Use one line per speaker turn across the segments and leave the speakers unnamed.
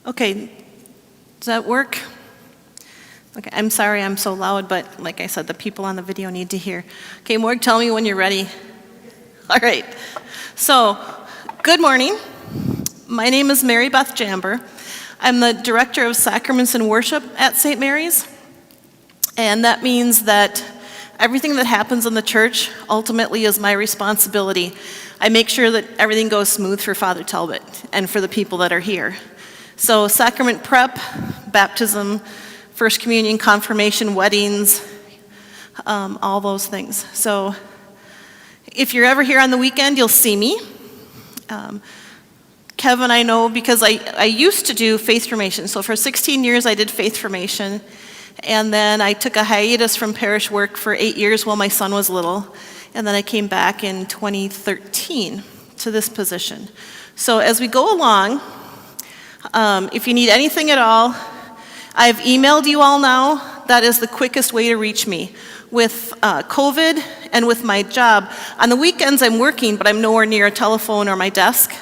Okay, does that work? Okay, I'm sorry I'm so loud, but like I said, the people on the video need to hear. Okay, Morg, tell me when you're ready. All right, so good morning. My name is Mary Beth Jambor. I'm the Director of Sacraments and Worship at St. Mary's, and that means that everything that happens in the church ultimately is my responsibility. I make sure that everything goes smooth for Father Talbot and for the people that are here. So sacrament prep, baptism, First Communion, confirmation, weddings, all those things. So if you're ever here on the weekend, you'll see me. Kevin, I know because I used to do faith formation. So for 16 years, I did faith formation. And then I took a hiatus from parish work for 8 years while my son was little. And then I came back in 2013 to this position. So as we go along, if you need anything at all, I've emailed you all now. That is the quickest way to reach me. With COVID and with my job, on the weekends I'm working, but I'm nowhere near a telephone or my desk.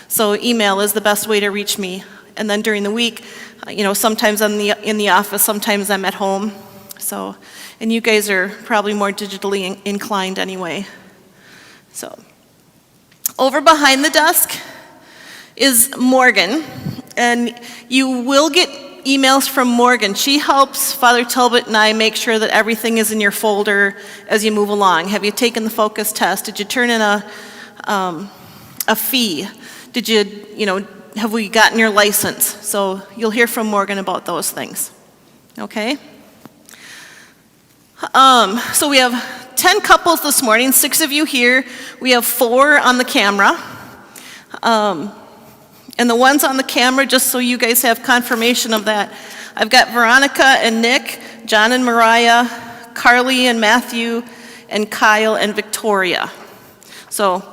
So email is the best way to reach me. And then during the week, sometimes I'm in the office, sometimes I'm at home. So, and you guys are probably more digitally inclined anyway. So, over behind the desk is Morgan, and you will get emails from Morgan. She helps Father Talbot and I make sure that everything is in your folder as you move along. Have you taken the focus test? Did you turn in a fee? Did you, have we gotten your license? So you'll hear from Morgan about those things. Okay? So we have 10 couples this morning, 6 of you here. We have 4 on the camera. And the ones on the camera, just so you guys have confirmation of that, I've got Veronica and Nick, John and Mariah, Carly and Matthew, and Kyle and Victoria. So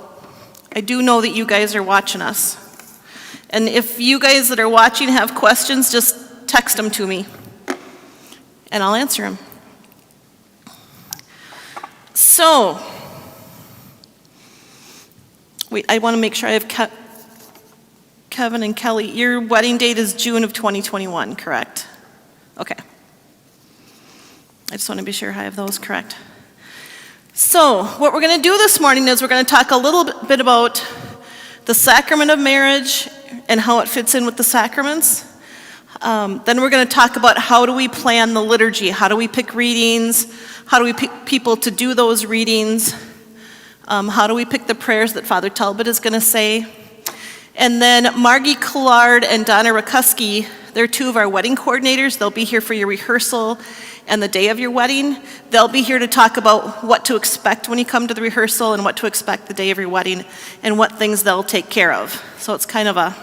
I do know that you guys are watching us. And if you guys that are watching have questions, just text them to me, and I'll answer them. So, wait, I want to make sure I have Kevin and Kelly. Your wedding date is June of 2021, correct? Okay. I just want to be sure I have those correct. So, what we're going to do this morning is we're going to talk a little bit about the sacrament of marriage and how it fits in with the sacraments. Then we're going to talk about how do we plan the liturgy, how do we pick readings, how do we pick people to do those readings, how do we pick the prayers that Father Talbot is going to say. And then Margie Collard and Donna Rakuski, they're 2 of our wedding coordinators. They'll be here for your rehearsal and the day of your wedding. They'll be here to talk about what to expect when you come to the rehearsal and what to expect the day of your wedding and what things they'll take care of. So it's kind of a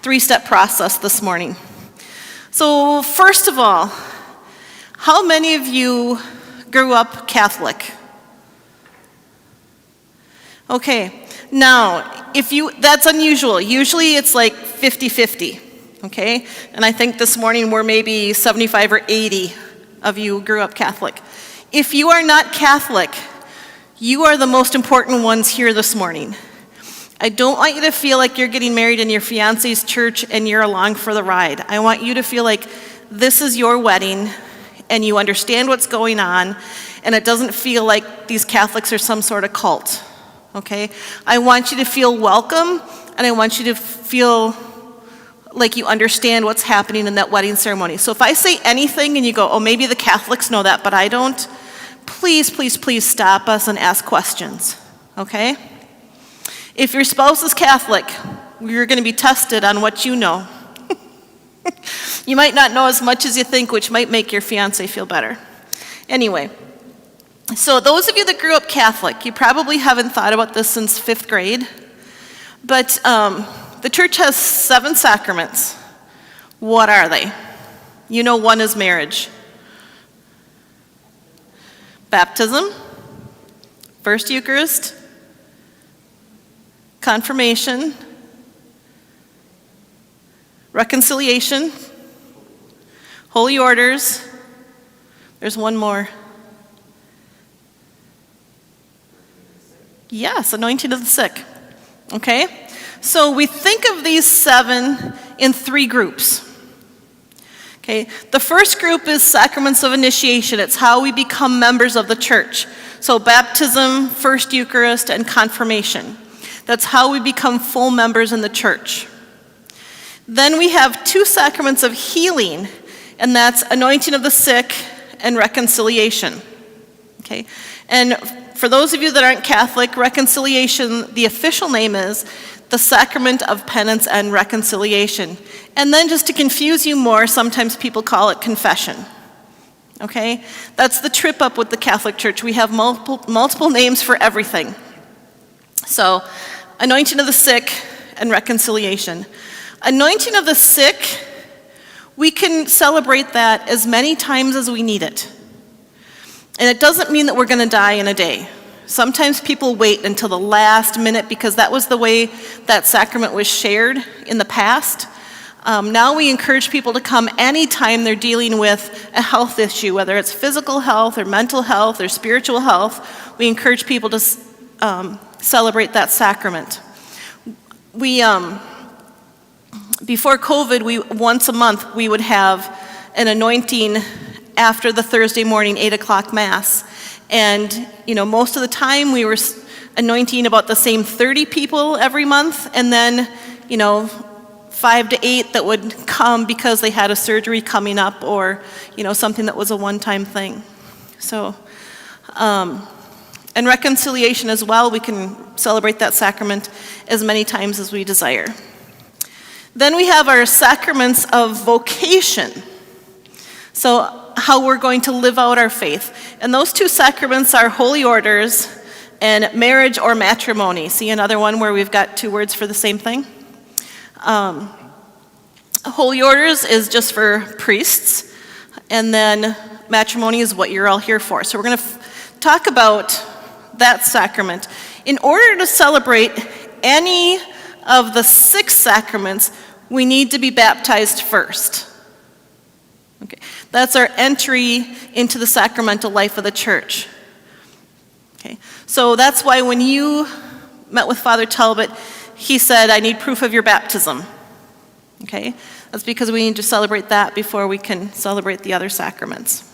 3-step process this morning. So first of all, how many of you grew up Catholic? Okay, now, that's unusual. Usually it's like 50-50, okay? And I think this morning we're maybe 75 or 80 of you grew up Catholic. If you are not Catholic, you are the most important ones here this morning. I don't want you to feel like you're getting married in your fiance's church and you're along for the ride. I want you to feel like this is your wedding and you understand what's going on, and it doesn't feel like these Catholics are some sort of cult. Okay? I want you to feel welcome, and I want you to feel like you understand what's happening in that wedding ceremony. So if I say anything and you go, oh, maybe the Catholics know that, but I don't, please, please, please stop us and ask questions. Okay? If your spouse is Catholic, you're going to be tested on what you know. You might not know as much as you think, which might make your fiance feel better. Anyway. So those of you that grew up Catholic, you probably haven't thought about this since 5th grade, but the church has 7 sacraments. What are they? You know, one is marriage. Baptism, First Eucharist, confirmation, reconciliation, holy orders. There's one more. Yes, anointing of the sick. Okay? So we think of these 7 in 3 groups. Okay, the first group is sacraments of initiation. It's how we become members of the church. So baptism, first Eucharist, and confirmation. That's how we become full members in the church. Then we have 2 sacraments of healing, and that's anointing of the sick and reconciliation. Okay, and for those of you that aren't Catholic, reconciliation, the official name is the sacrament of penance and reconciliation. And then just to confuse you more, sometimes people call it confession. Okay? That's the trip up with the Catholic Church. We have multiple names for everything. So, anointing of the sick and reconciliation. Anointing of the sick, we can celebrate that as many times as we need it. And it doesn't mean that we're going to die in a day. Sometimes people wait until the last minute because that was the way that sacrament was shared in the past. Now we encourage people to come anytime they're dealing with a health issue, whether it's physical health or mental health or spiritual health. We encourage people to celebrate that sacrament. Before COVID, once a month we would have an anointing after the Thursday morning 8 o'clock Mass. And, most of the time we were anointing about the same 30 people every month, and then, 5 to 8 that would come because they had a surgery coming up or, something that was a one-time thing. So, and reconciliation as well, we can celebrate that sacrament as many times as we desire. Then we have our sacraments of vocation. So, how we're going to live out our faith. And those 2 sacraments are holy orders and marriage or matrimony. See another one where we've got 2 words for the same thing? Holy orders is just for priests, and then matrimony is what you're all here for. So we're going to talk about that sacrament. In order to celebrate any of the 6 sacraments, we need to be baptized first. Okay. That's our entry into the sacramental life of the church. Okay. So that's why when you met with Father Talbot, he said, I need proof of your baptism. Okay. That's because we need to celebrate that before we can celebrate the other sacraments.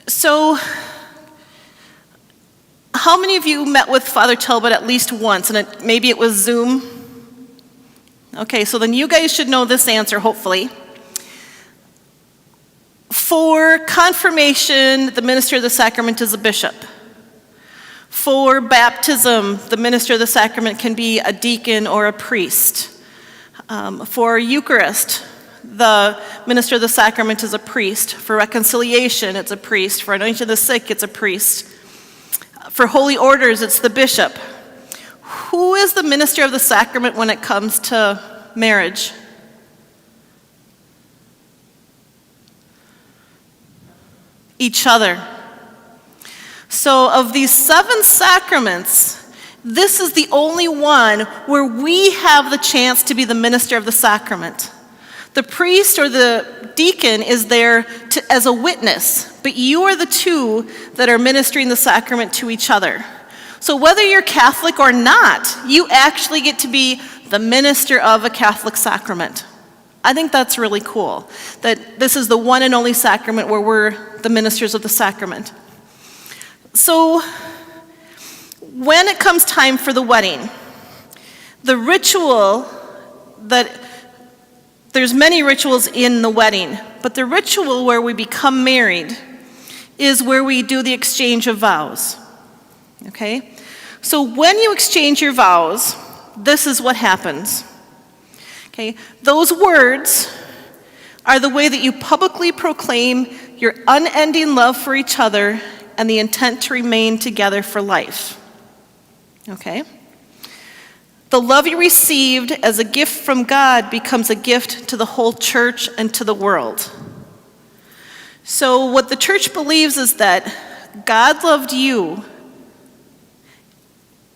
So, how many of you met with Father Talbot at least once, and maybe it was Zoom? Okay, so then you guys should know this answer, hopefully. For confirmation, the minister of the sacrament is a bishop. For baptism, the minister of the sacrament can be a deacon or a priest. For Eucharist, the minister of the sacrament is a priest. For reconciliation, it's a priest. For anointing of the sick, it's a priest. For holy orders, it's the bishop. Who is the minister of the sacrament when it comes to marriage? Each other. So of these 7 sacraments, this is the only one where we have the chance to be the minister of the sacrament. The priest or the deacon is there as a witness, but you are the 2 that are ministering the sacrament to each other. So whether you're Catholic or not, you actually get to be the minister of a Catholic sacrament. I think that's really cool, that this is the one and only sacrament where we're the ministers of the sacrament. So, when it comes time for the wedding, the ritual there's many rituals in the wedding, but the ritual where we become married is where we do the exchange of vows. Okay? So when you exchange your vows, this is what happens. Okay? Those words are the way that you publicly proclaim your unending love for each other and the intent to remain together for life. Okay? The love you received as a gift from God becomes a gift to the whole church and to the world. So what the church believes is that God loved you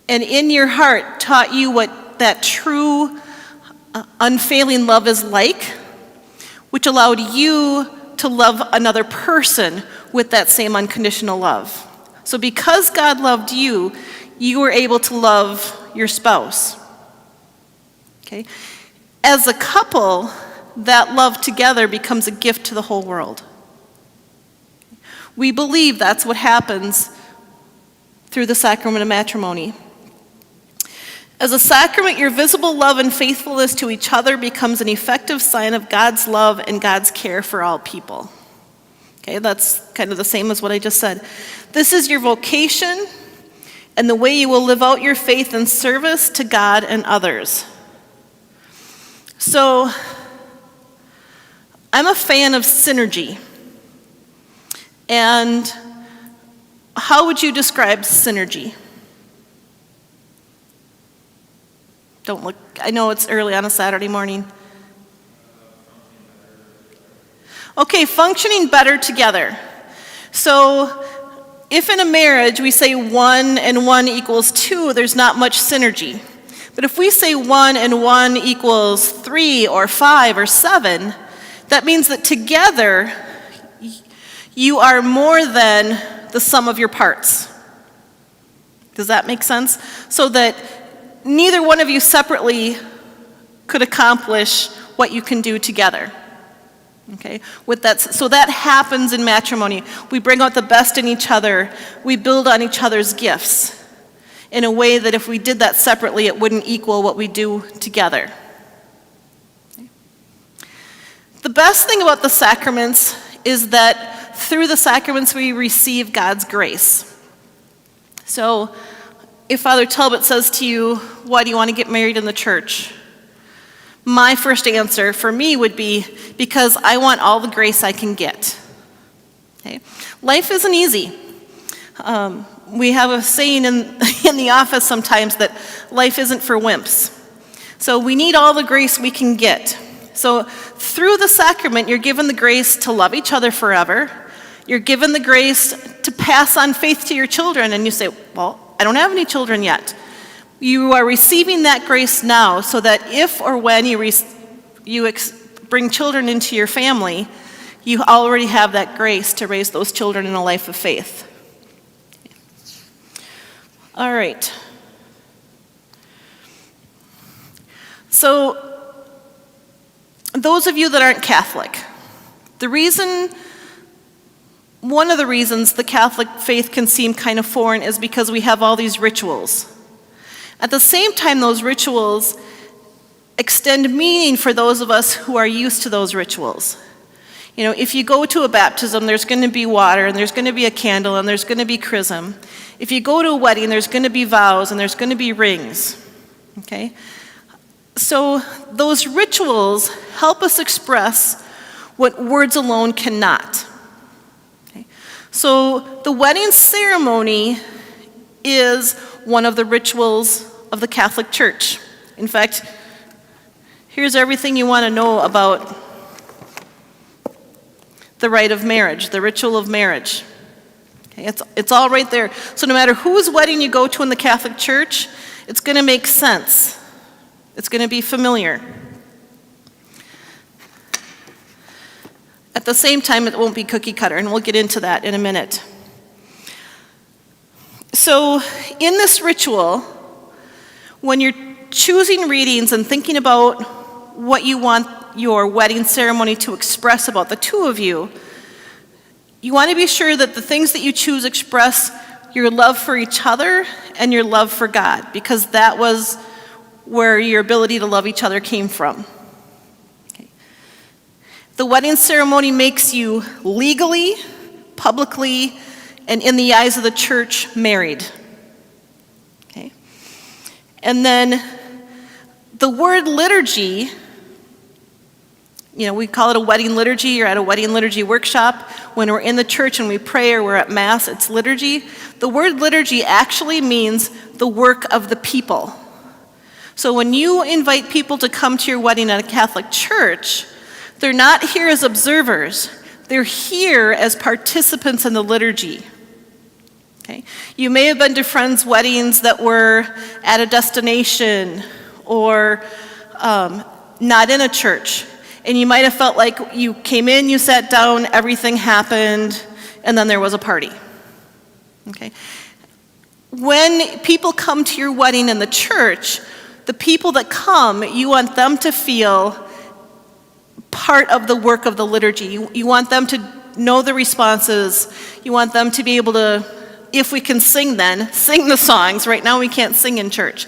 and in your heart taught you what that true, unfailing love is like, which allowed you to love another person with that same unconditional love. So because God loved you, you were able to love your spouse. Okay? as a couple, that love together becomes a gift to the whole world. We believe that's what happens through the sacrament of matrimony. As a sacrament, your visible love and faithfulness to each other becomes an effective sign of God's love and God's care for all people. Okay, that's kind of the same as what I just said. This is your vocation and the way you will live out your faith and service to God and others. So, I'm a fan of synergy. And how would you describe synergy? Don't look, I know it's early on a Saturday morning. Okay, functioning better together. So, if in a marriage we say 1 and 1 equals 2, there's not much synergy. But if we say 1 and 1 equals 3 or 5 or 7, that means that together you are more than the sum of your parts. Does that make sense? So that neither one of you separately could accomplish what you can do together. Okay? So that happens in matrimony. We bring out the best in each other. We build on each other's gifts in a way that if we did that separately, it wouldn't equal what we do together. Okay? The best thing about the sacraments is that through the sacraments we receive God's grace. So if Father Talbot says to you, why do you want to get married in the church? My first answer for me would be, because I want all the grace I can get. Okay? Life isn't easy. We have a saying in the office sometimes that life isn't for wimps. So we need all the grace we can get. So through the sacrament, you're given the grace to love each other forever. You're given the grace to pass on faith to your children. And you say, well, I don't have any children yet. You are receiving that grace now so that if or when you bring children into your family, you already have that grace to raise those children in a life of faith. All right. So, those of you that aren't Catholic, one of the reasons the Catholic faith can seem kind of foreign is because we have all these rituals. At the same time, those rituals extend meaning for those of us who are used to those rituals. You know, if you go to a baptism, there's going to be water, and there's going to be a candle, and there's going to be chrism. If you go to a wedding, there's going to be vows, and there's going to be rings. Okay? So those rituals help us express what words alone cannot. Okay? So the wedding ceremony is one of the rituals of the Catholic Church. In fact, here's everything you want to know about the rite of marriage, the ritual of marriage. Okay, it's all right there. So no matter whose wedding you go to in the Catholic Church, it's going to make sense. It's going to be familiar. At the same time, it won't be cookie cutter, and we'll get into that in a minute. So in this ritual, when you're choosing readings and thinking about what you want your wedding ceremony to express about the two of you, you want to be sure that the things that you choose express your love for each other and your love for God, because that was where your ability to love each other came from. Okay. The wedding ceremony makes you legally, publicly, and in the eyes of the church, married. Okay. And then the word liturgy, you know, we call it a wedding liturgy. You're at a wedding liturgy workshop. When we're in the church and we pray or we're at Mass, it's liturgy. The word liturgy actually means the work of the people. So when you invite people to come to your wedding at a Catholic church, they're not here as observers. They're here as participants in the liturgy. Okay? You may have been to friends' weddings that were at a destination or not in a church. And you might have felt like you came in, you sat down, everything happened, and then there was a party. Okay? When people come to your wedding in the church, the people that come, you want them to feel part of the work of the liturgy. You want them to know the responses. You want them to be able to, if we can sing then, sing the songs. Right now we can't sing in church.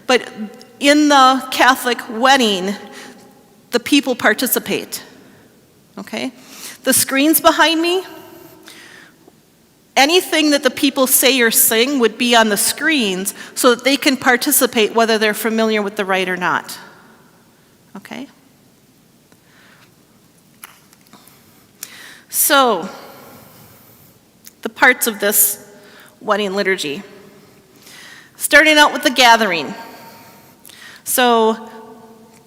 But in the Catholic wedding, the people participate. Okay? The screens behind me, anything that the people say or sing would be on the screens so that they can participate whether they're familiar with the rite or not. Okay? So, the parts of this wedding liturgy. Starting out with the gathering. So,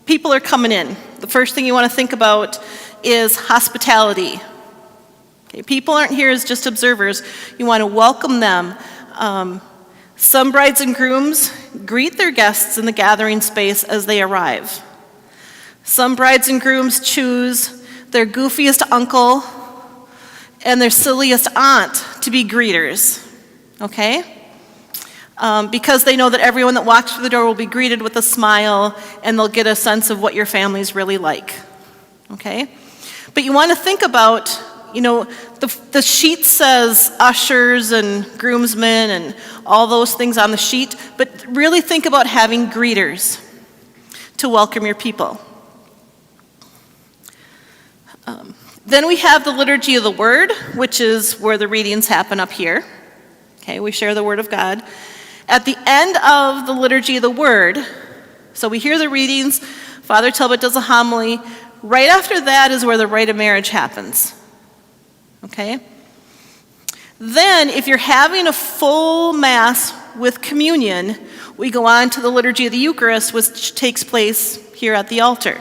people are coming in. The first thing you want to think about is hospitality. Okay, people aren't here as just observers. You want to welcome them. Some brides and grooms greet their guests in the gathering space as they arrive. Some brides and grooms choose their goofiest uncle and their silliest aunt to be greeters, okay? Because they know that everyone that walks through the door will be greeted with a smile and they'll get a sense of what your family's really like, okay? But you want to think about, the sheet says ushers and groomsmen and all those things on the sheet, but really think about having greeters to welcome your people. Then we have the Liturgy of the Word, which is where the readings happen up here. Okay, we share the Word of God. At the end of the Liturgy of the Word, so we hear the readings, Father Talbot does a homily. Right after that is where the rite of marriage happens. Okay? Then, if you're having a full Mass with communion, we go on to the Liturgy of the Eucharist, which takes place here at the altar.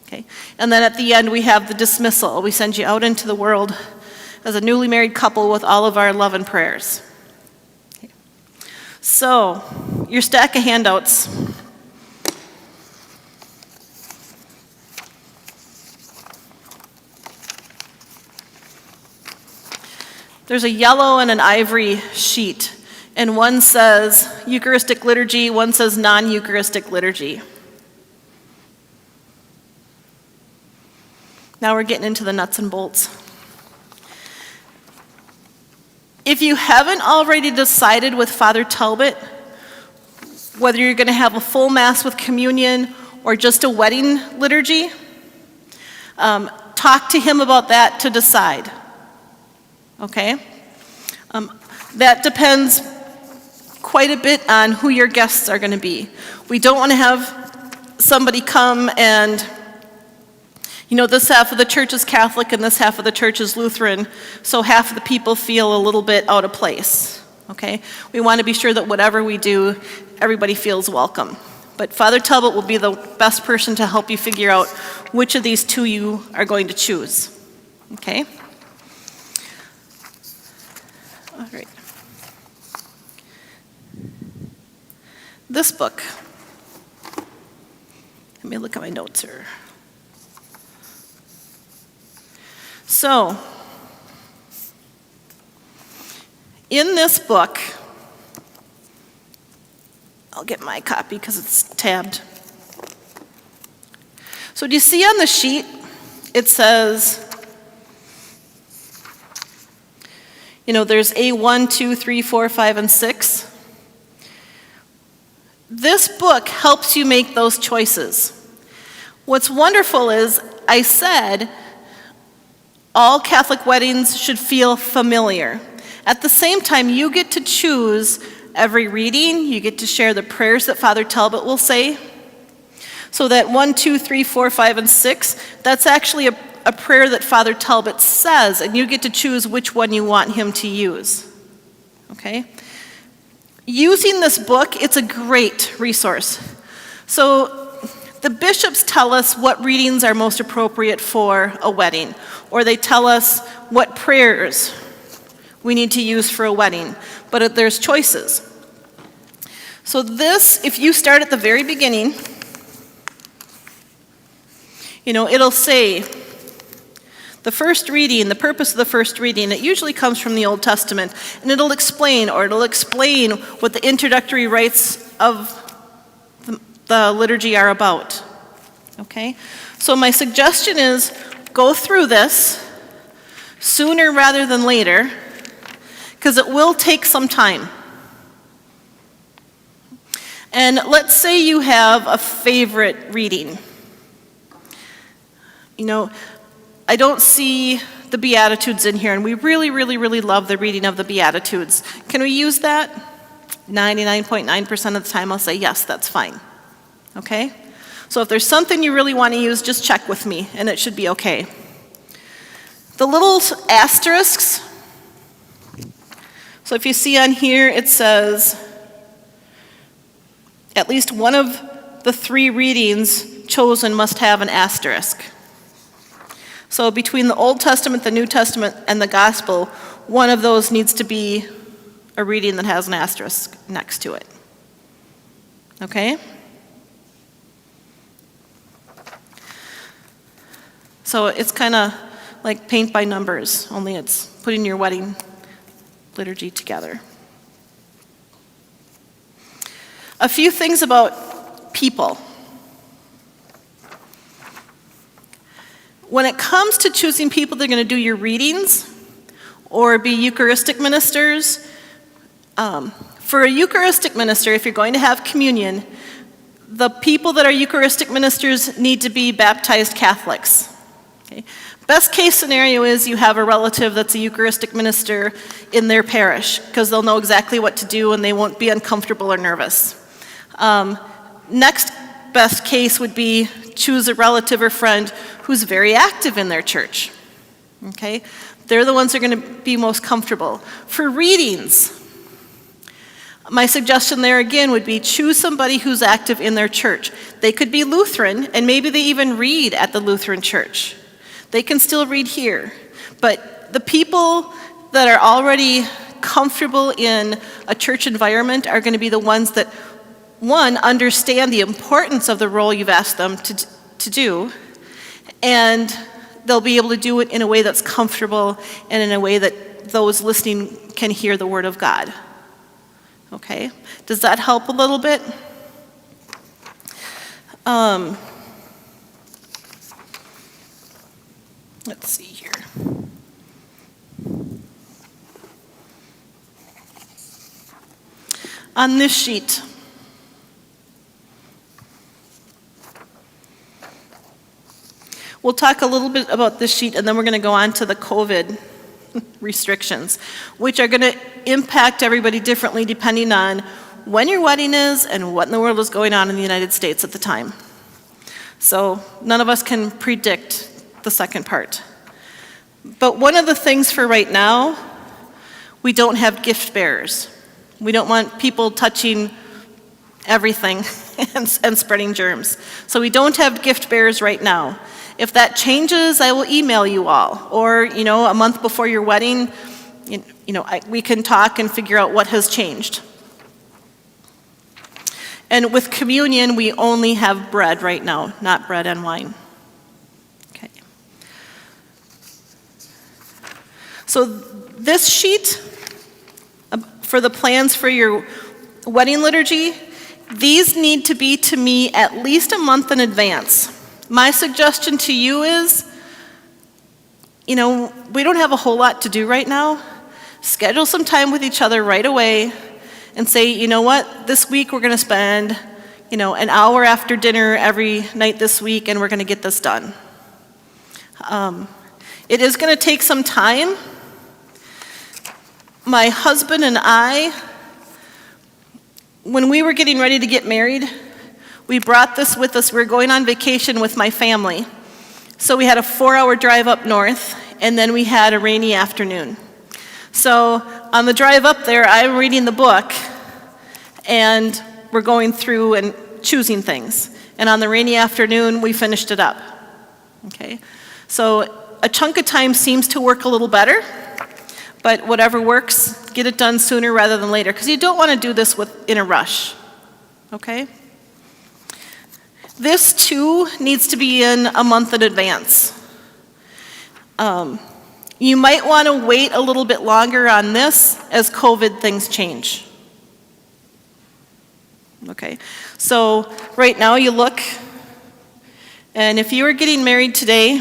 Okay? And then at the end, we have the dismissal. We send you out into the world as a newly married couple with all of our love and prayers. Okay. So, your stack of handouts. There's a yellow and an ivory sheet, and one says Eucharistic liturgy, one says non-Eucharistic liturgy. Now we're getting into the nuts and bolts. If you haven't already decided with Father Talbot whether you're going to have a full Mass with communion or just a wedding liturgy, talk to him about that to decide. Okay? That depends quite a bit on who your guests are going to be. We don't want to have somebody come and, this half of the church is Catholic and this half of the church is Lutheran, so half of the people feel a little bit out of place. Okay? We want to be sure that whatever we do, everybody feels welcome. But Father Talbot will be the best person to help you figure out which of these two you are going to choose. Okay? All right. This book. Let me look at my notes here. So, in this book, I'll get my copy because it's tabbed. So do you see on the sheet, it says, there's A1, 2, 3, 4, 5, and 6. This book helps you make those choices. What's wonderful is, I said, all Catholic weddings should feel familiar. At the same time, you get to choose every reading. You get to share the prayers that Father Talbot will say. So that 1, 2, 3, 4, 5, and 6, that's actually a prayer that Father Talbot says, and you get to choose which one you want him to use. Okay? Using this book, it's a great resource. So the bishops tell us what readings are most appropriate for a wedding, or they tell us what prayers we need to use for a wedding, but there's choices. So this, if you start at the very beginning, it'll say, the first reading, the purpose of the first reading, it usually comes from the Old Testament, and it'll explain what the introductory rites of the liturgy are about. Okay? So my suggestion is go through this sooner rather than later, because it will take some time. And let's say you have a favorite reading. You know, I don't see the Beatitudes in here, and we really, really, really love the reading of the Beatitudes. Can we use that? 99.9% of the time I'll say, yes, that's fine. Okay? So if there's something you really want to use, just check with me, and it should be okay. The little asterisks, so if you see on here, it says, at least one of the 3 readings chosen must have an asterisk. So between the Old Testament, the New Testament, and the Gospel, one of those needs to be a reading that has an asterisk next to it. Okay? So it's kind of like paint by numbers, only it's putting your wedding liturgy together. A few things about people. When it comes to choosing people that are going to do your readings or be Eucharistic ministers, for a Eucharistic minister, if you're going to have communion, the people that are Eucharistic ministers need to be baptized Catholics. Okay? Best case scenario is you have a relative that's a Eucharistic minister in their parish, because they'll know exactly what to do and they won't be uncomfortable or nervous. Next best case would be choose a relative or friend who's very active in their church. Okay? They're the ones who are going to be most comfortable. For readings, my suggestion there again would be choose somebody who's active in their church. They could be Lutheran, and maybe they even read at the Lutheran church. They can still read here. But the people that are already comfortable in a church environment are going to be the ones that, one, understand the importance of the role you've asked them to do, and they'll be able to do it in a way that's comfortable and in a way that those listening can hear the Word of God. Okay? Does that help a little bit? Let's see here. On this sheet, we'll talk a little bit about this sheet, and then we're going to go on to the COVID restrictions, which are going to impact everybody differently depending on when your wedding is and what in the world is going on in the United States at the time. So none of us can predict the second part. But one of the things for right now, we don't have gift bearers. We don't want people touching everything and spreading germs. So we don't have gift bearers right now. If that changes, I will email you all. Or, a month before your wedding, we can talk and figure out what has changed. And with communion, we only have bread right now, not bread and wine. Okay. So this sheet for the plans for your wedding liturgy, these need to be to me at least a month in advance. My suggestion to you is, we don't have a whole lot to do right now. Schedule some time with each other right away and say, you know what, this week we're going to spend, an hour after dinner every night this week, and we're going to get this done. It is going to take some time. My husband and I, when we were getting ready to get married, we brought this with us. We were going on vacation with my family. So we had a 4-hour drive up north, and then we had a rainy afternoon. So on the drive up there, I'm reading the book, and we're going through and choosing things. And on the rainy afternoon, we finished it up. Okay? So a chunk of time seems to work a little better, but whatever works, get it done sooner rather than later, because you don't want to do this in a rush. Okay? This too needs to be in a month in advance. You might want to wait a little bit longer on this as COVID things change. Okay, so right now you look, and if you were getting married today,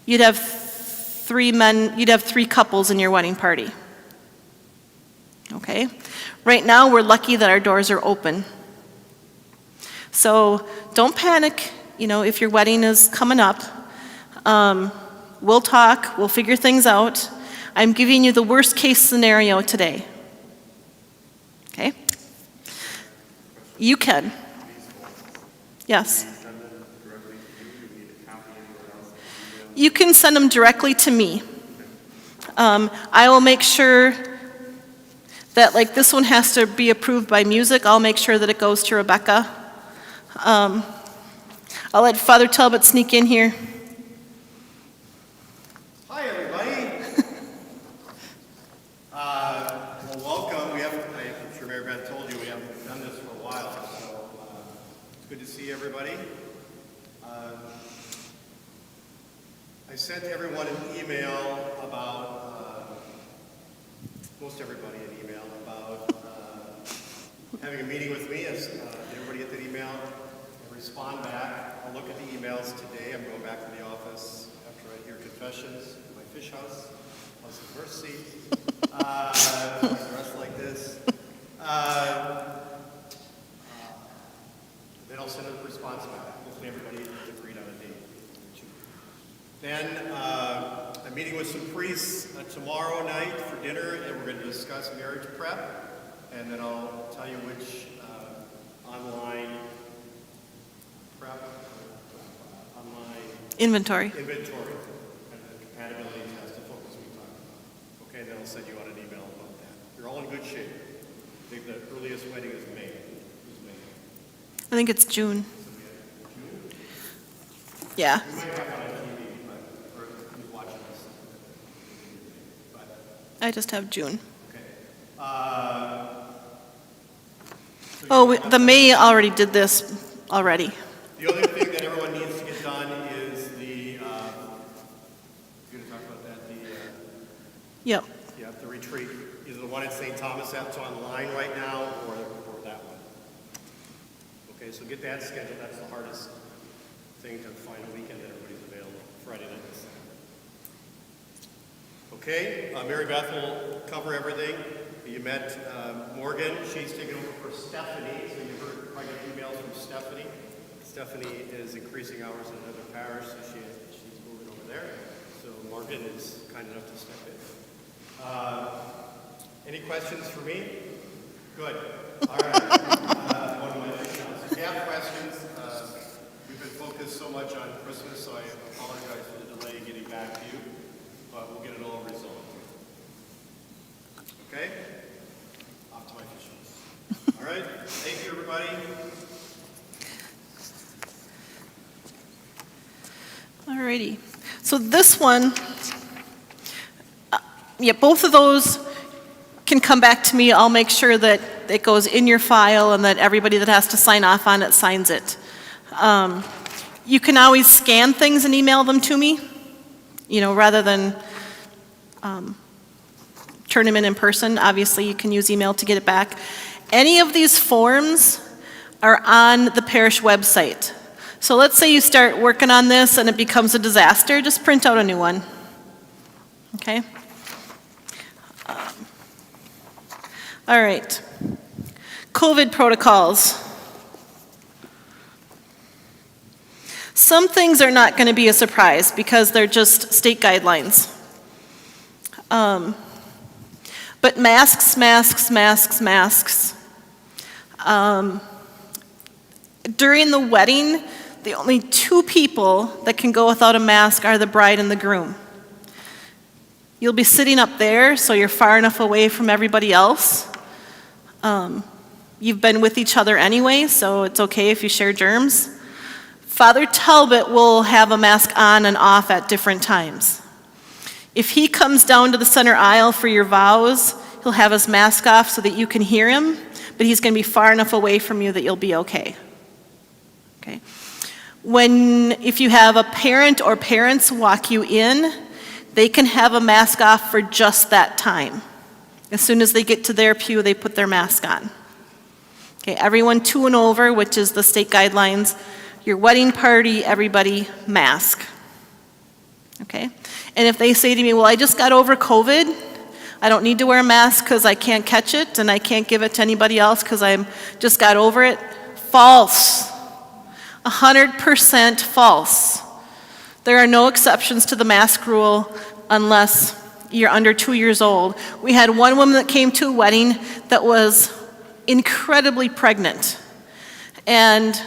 you'd have 3 couples in your wedding party. Okay, right now we're lucky that our doors are open. So don't panic, if your wedding is coming up. We'll talk, we'll figure things out. I'm giving you the worst case scenario today. Okay? You can. Yes. You can send them directly to me. I will make sure that, like, this one has to be approved by music. I'll make sure that it goes to Rebecca. I'll let Father Talbot sneak in here.
Hi, everybody. Well, welcome. I'm sure Mary Beth told you we haven't done this for a while, so it's good to see everybody. I sent everyone an email about, most everybody an email about having a meeting with me. Did everybody get that email? I'll respond back. I'll look at the emails today. I'm going back to the office after I hear confessions in my fish house. Plus the mercy. Dressed like this. Then I'll send a response back. Hopefully everybody has agreed on a date. Then I'm meeting with some priests tomorrow night for dinner, and we're going to discuss marriage prep. And then I'll tell you which online
inventory
and the compatibility test to focus we talked about. Okay, then I'll send you out an email about that. You're all in good shape. I think the earliest wedding is May.
I think it's June.
June?
Yeah.
You might have it on TV, or who's watching this.
I just have June.
Okay.
The May already did this already.
The other thing that everyone needs to get done is you're going to talk about that,
Yep.
yeah, the retreat, either the one at St. Thomas that's online right now, or that one. Okay, so get that scheduled. That's the hardest thing, to find a weekend that everybody's available, Friday night and Saturday. Okay, Mary Beth will cover everything. You met Morgan. She's taken over for Stephanie, so you heard probably emails from Stephanie. Stephanie is increasing hours in another parish, so she's moving over there. So Morgan is kind enough to step in. Any questions for me? Good. All right. One of my questions. If you have questions, we've been focused so much on Christmas, so I apologize for the delay in getting back to you, but we'll get it all resolved. Okay? Off to my officials. All right. Thank you, everybody.
Alrighty. So this one, both of those can come back to me. I'll make sure that it goes in your file and that everybody that has to sign off on it signs it. You can always scan things and email them to me, rather than turn them in person. Obviously, you can use email to get it back. Any of these forms are on the parish website. So let's say you start working on this and it becomes a disaster, just print out a new one. Okay? All right. COVID protocols. Some things are not going to be a surprise because they're just state guidelines. But masks. During the wedding, the only 2 people that can go without a mask are the bride and the groom. You'll be sitting up there, so you're far enough away from everybody else. You've been with each other anyway, so it's okay if you share germs. Father Talbot will have a mask on and off at different times. If he comes down to the center aisle for your vows, he'll have his mask off so that you can hear him, but he's going to be far enough away from you that you'll be okay. Okay. If you have a parent or parents walk you in, they can have a mask off for just that time. As soon as they get to their pew, they put their mask on. Okay, everyone 2 and over, which is the state guidelines. Your wedding party, everybody, mask. Okay? And if they say to me, well, I just got over COVID, I don't need to wear a mask because I can't catch it and I can't give it to anybody else because I just got over it. False. 100% false. There are no exceptions to the mask rule unless you're under 2 years old. We had one woman that came to a wedding that was incredibly pregnant. And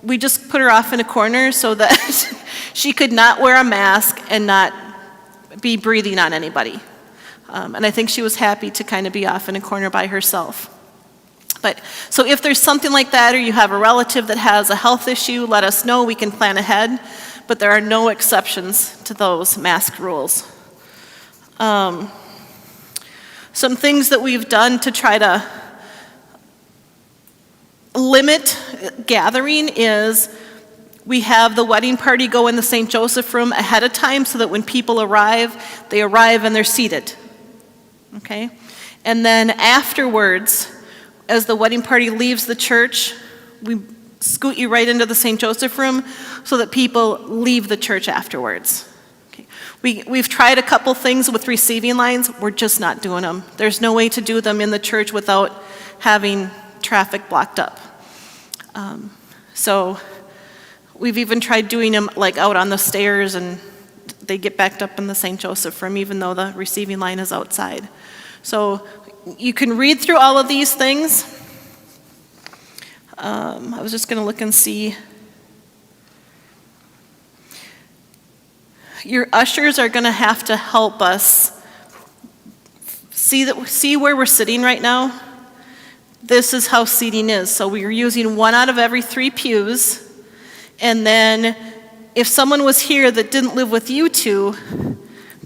we just put her off in a corner so that she could not wear a mask and not be breathing on anybody. And I think she was happy to kind of be off in a corner by herself. But so if there's something like that, or you have a relative that has a health issue, let us know. We can plan ahead. But there are no exceptions to those mask rules. Some things that we've done to try to limit gathering is we have the wedding party go in the St. Joseph room ahead of time so that when people arrive, they arrive and they're seated. Okay? And then afterwards, as the wedding party leaves the church, we scoot you right into the St. Joseph room so that people leave the church afterwards. Okay. We've tried a couple things with receiving lines. We're just not doing them. There's no way to do them in the church without having traffic blocked up. So we've even tried doing them like out on the stairs, and they get backed up in the St. Joseph room even though the receiving line is outside. So you can read through all of these things. I was just going to look and see. Your ushers are going to have to help us see where we're sitting right now. This is how seating is. So we're using 1 out of every 3 pews. And then if someone was here that didn't live with you two,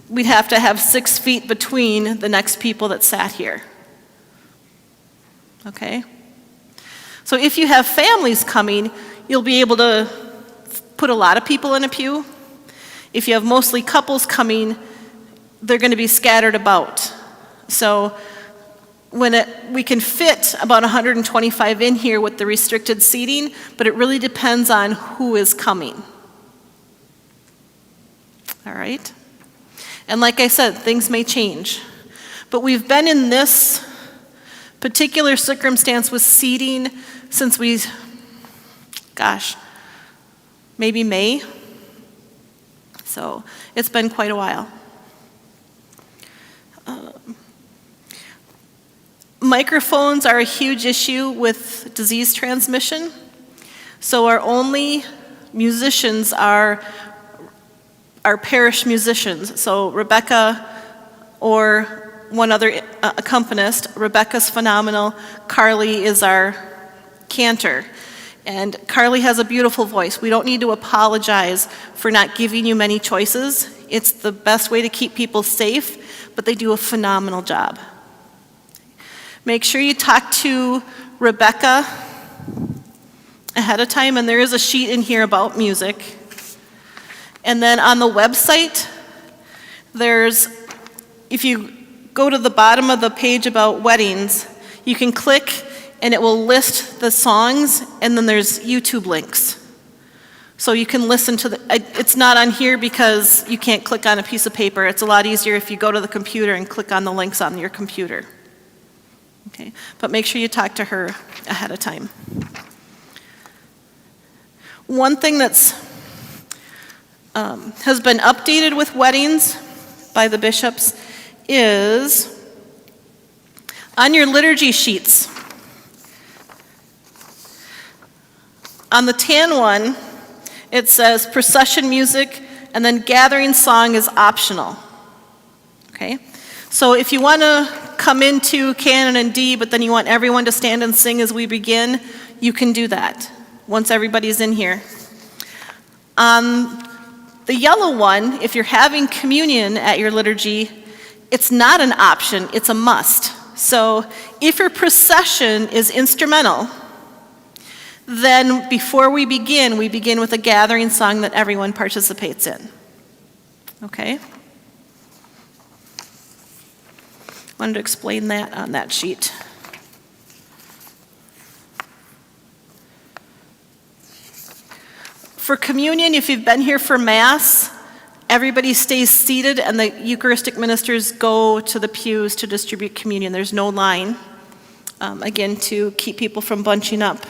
we'd have to have 6 feet between the next people that sat here. Okay? So if you have families coming, you'll be able to put a lot of people in a pew. If you have mostly couples coming, they're going to be scattered about. So we can fit about 125 in here with the restricted seating, but it really depends on who is coming. All right? And like I said, things may change. But we've been in this particular circumstance with seating since maybe May. So it's been quite a while. Microphones are a huge issue with disease transmission. So our only musicians are our parish musicians. So Rebecca or one other accompanist. Rebecca's phenomenal. Carly is our cantor. And Carly has a beautiful voice. We don't need to apologize for not giving you many choices. It's the best way to keep people safe, but they do a phenomenal job. Make sure you talk to Rebecca ahead of time, and there is a sheet in here about music. And then on the website, if you go to the bottom of the page about weddings, you can click and it will list the songs, and then there's YouTube links. So you can listen to it's not on here because you can't click on a piece of paper. It's a lot easier if you go to the computer and click on the links on your computer. Okay, but make sure you talk to her ahead of time. One thing that's has been updated with weddings by the bishops is on your liturgy sheets. On the tan one, it says procession music, and then gathering song is optional. Okay? So if you want to come into Canon and D, but then you want everyone to stand and sing as we begin, you can do that once everybody's in here. On the yellow one, if you're having communion at your liturgy, it's not an option, it's a must. So if your procession is instrumental, then before we begin with a gathering song that everyone participates in. Okay? Wanted to explain that on that sheet. For communion, if you've been here for Mass, everybody stays seated and the Eucharistic ministers go to the pews to distribute communion. There's no line, again, to keep people from bunching up.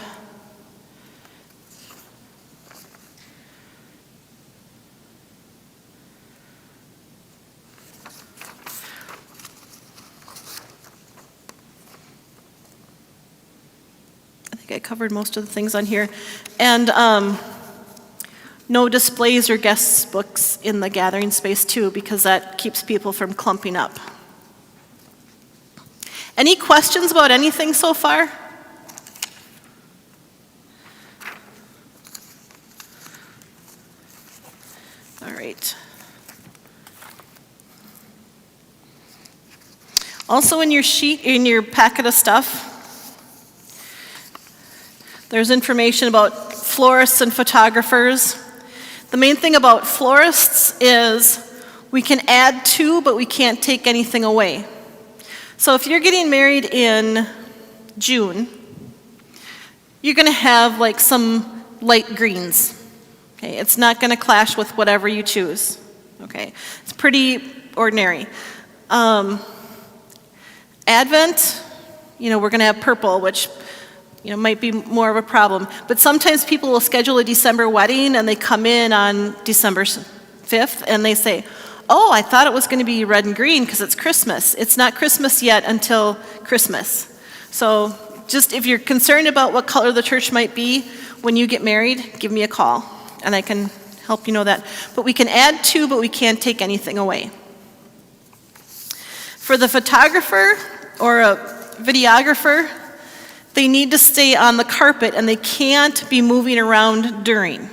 I covered most of the things on here. And no displays or guest books in the gathering space too, because that keeps people from clumping up. Any questions about anything so far? All right. Also in your packet of stuff, there's information about florists and photographers. The main thing about florists is we can add to, but we can't take anything away. So if you're getting married in June, you're going to have like some light greens. Okay, it's not going to clash with whatever you choose. Okay, it's pretty ordinary. Advent, we're going to have purple, which might be more of a problem. But sometimes people will schedule a December wedding and they come in on December 5th and they say, oh, I thought it was going to be red and green because it's Christmas. It's not Christmas yet until Christmas. So just if you're concerned about what color the church might be when you get married, give me a call and I can help you know that. But we can add to, but we can't take anything away. For the photographer or a videographer, they need to stay on the carpet and they can't be moving around during.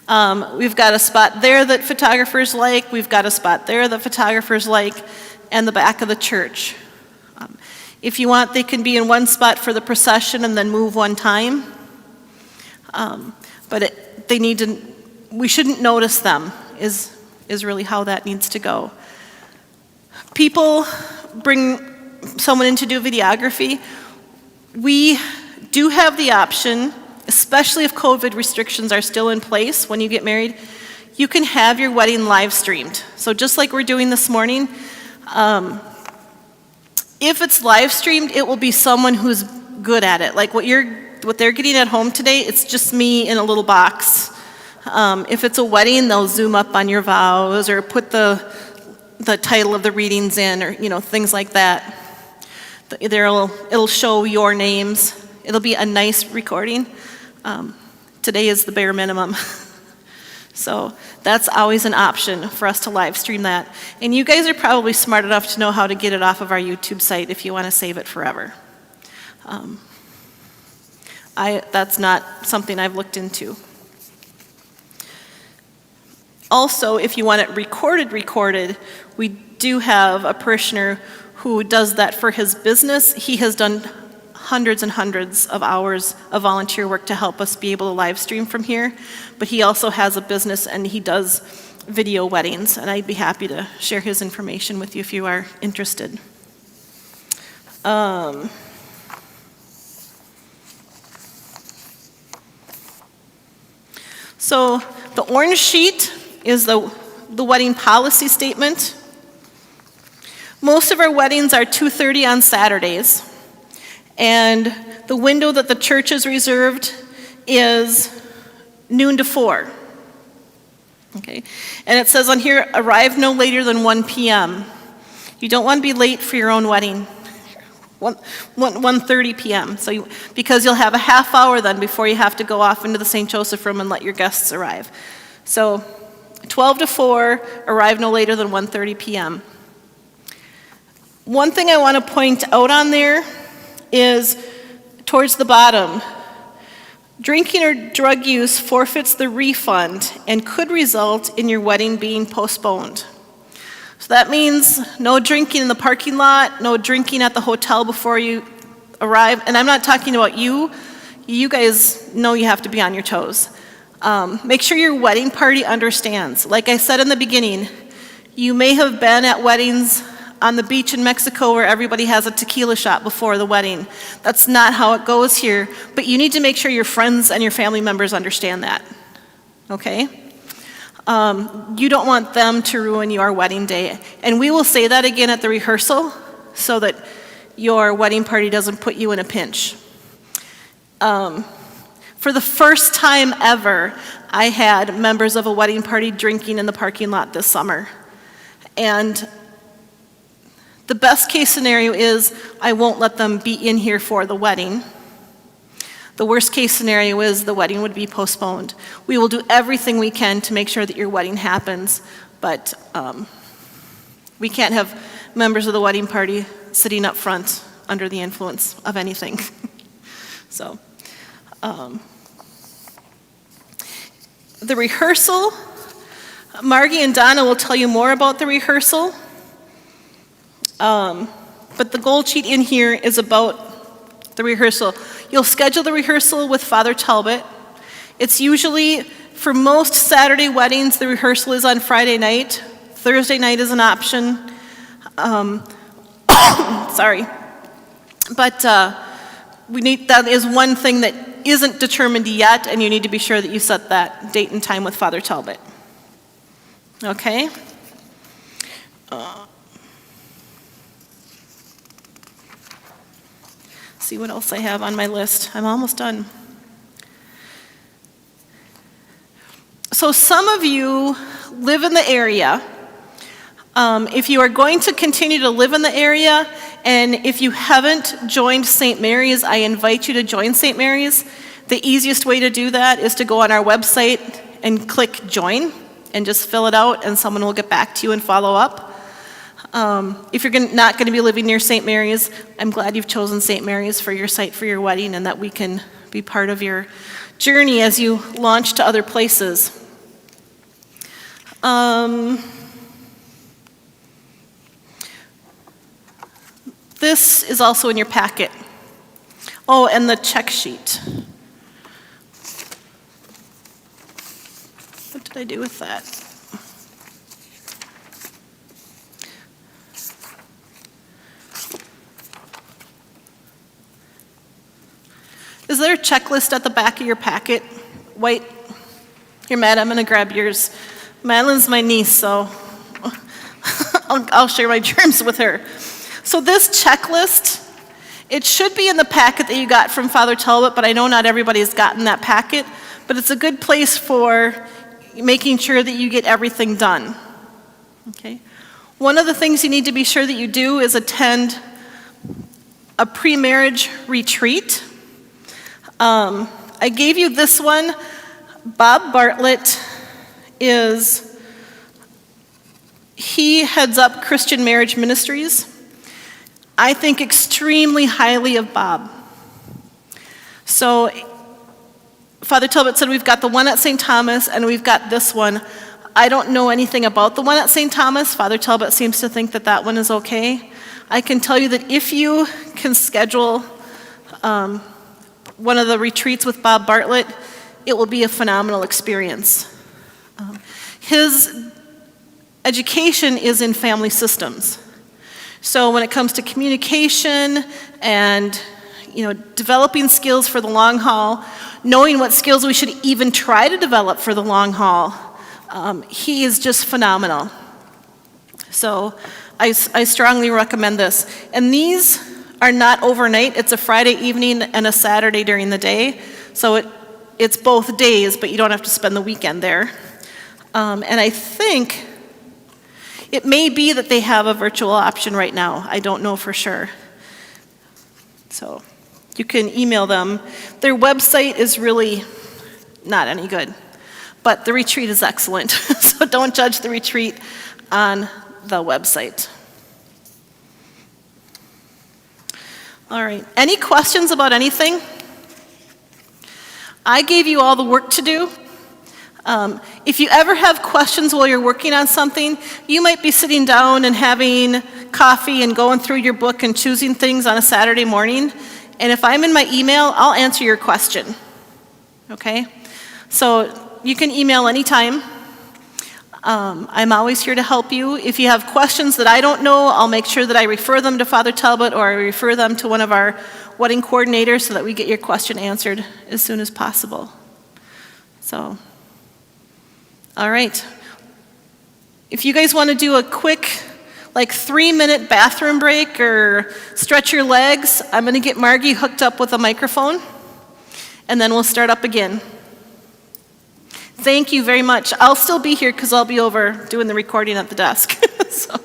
We've got a spot there that photographers like, we've got a spot there that photographers like, and the back of the church. If you want, they can be in one spot for the procession and then move one time. But we shouldn't notice them, is really how that needs to go. People bring someone in to do videography. We do have the option, especially if COVID restrictions are still in place when you get married, you can have your wedding live streamed. So just like we're doing this morning, if it's live streamed, it will be someone who's good at it. Like what they're getting at home today, it's just me in a little box. If it's a wedding, they'll zoom up on your vows or put the title of the readings in or things like that. It'll show your names. It'll be a nice recording. Today is the bare minimum. So that's always an option for us to live stream that. And you guys are probably smart enough to know how to get it off of our YouTube site if you want to save it forever. That's not something I've looked into. Also, if you want it recorded, we do have a parishioner who does that for his business. He has done hundreds and hundreds of hours of volunteer work to help us be able to live stream from here. But he also has a business and he does video weddings, and I'd be happy to share his information with you if you are interested. So the orange sheet is the wedding policy statement. Most of our weddings are 2:30 on Saturdays, and the window that the church has reserved is noon to 4. Okay, and it says on here, arrive no later than 1 p.m. You don't want to be late for your own wedding. 1:30 p.m. Because you'll have a half hour then before you have to go off into the St. Joseph room and let your guests arrive. So 12 to 4, arrive no later than 1:30 p.m. One thing I want to point out on there is towards the bottom, drinking or drug use forfeits the refund and could result in your wedding being postponed. So that means no drinking in the parking lot, no drinking at the hotel before you arrive. And I'm not talking about you. You guys know you have to be on your toes. Make sure your wedding party understands. Like I said in the beginning, you may have been at weddings on the beach in Mexico where everybody has a tequila shot before the wedding. That's not how it goes here, but you need to make sure your friends and your family members understand that. okay? You don't want them to ruin your wedding day. And we will say that again at the rehearsal so that your wedding party doesn't put you in a pinch. For the first time ever, I had members of a wedding party drinking in the parking lot this summer. And the best case scenario is I won't let them be in here for the wedding. The worst case scenario is the wedding would be postponed. We will do everything we can to make sure that your wedding happens, but we can't have members of the wedding party sitting up front under the influence of anything. So, the rehearsal, Margie and Donna will tell you more about the rehearsal, but the goal sheet in here is about the rehearsal. You'll schedule the rehearsal with Father Talbot. It's usually, for most Saturday weddings, the rehearsal is on Friday night. Thursday night is an option. Sorry. But that is one thing that isn't determined yet, and you need to be sure that you set that date and time with Father Talbot. Okay? See what else I have on my list. I'm almost done. So some of you live in the area. If you are going to continue to live in the area, and if you haven't joined St. Mary's, I invite you to join St. Mary's. The easiest way to do that is to go on our website and click join and just fill it out, and someone will get back to you and follow up. If you're not going to be living near St. Mary's, I'm glad you've chosen St. Mary's for your site for your wedding, and that we can be part of your journey as you launch to other places. This is also in your packet. Oh, and the check sheet. What did I do with that? Is there a checklist at the back of your packet? White? Here, Matt, I'm going to grab yours. Madeline's my niece, so I'll share my germs with her. So this checklist, it should be in the packet that you got from Father Talbot, but I know not everybody has gotten that packet, but it's a good place for making sure that you get everything done. Okay? One of the things you need to be sure that you do is attend a pre-marriage retreat. I gave you this one. Bob Bartlett he heads up Christian Marriage Ministries. I think extremely highly of Bob. So Father Talbot said we've got the one at St. Thomas and we've got this one. I don't know anything about the one at St. Thomas. Father Talbot seems to think that that one is okay. I can tell you that if you can schedule one of the retreats with Bob Bartlett, it will be a phenomenal experience. His education is in family systems. So when it comes to communication and developing skills for the long haul, knowing what skills we should even try to develop for the long haul, he is just phenomenal. So I strongly recommend this. And these are not overnight. It's a Friday evening and a Saturday during the day. So it's both days, but you don't have to spend the weekend there. And I think it may be that they have a virtual option right now. I don't know for sure. So you can email them. Their website is really not any good, but the retreat is excellent. So don't judge the retreat on the website. All right, any questions about anything? I gave you all the work to do. If you ever have questions while you're working on something, you might be sitting down and having coffee and going through your book and choosing things on a Saturday morning. And if I'm in my email, I'll answer your question. Okay? So you can email anytime. I'm always here to help you. If you have questions that I don't know, I'll make sure that I refer them to Father Talbot or I refer them to one of our wedding coordinators so that we get your question answered as soon as possible. So All right. If you guys want to do a quick, like 3-minute bathroom break or stretch your legs, I'm going to get Margie hooked up with a microphone, and then we'll start up again. Thank you very much. I'll still be here because I'll be over doing the recording at the desk. So.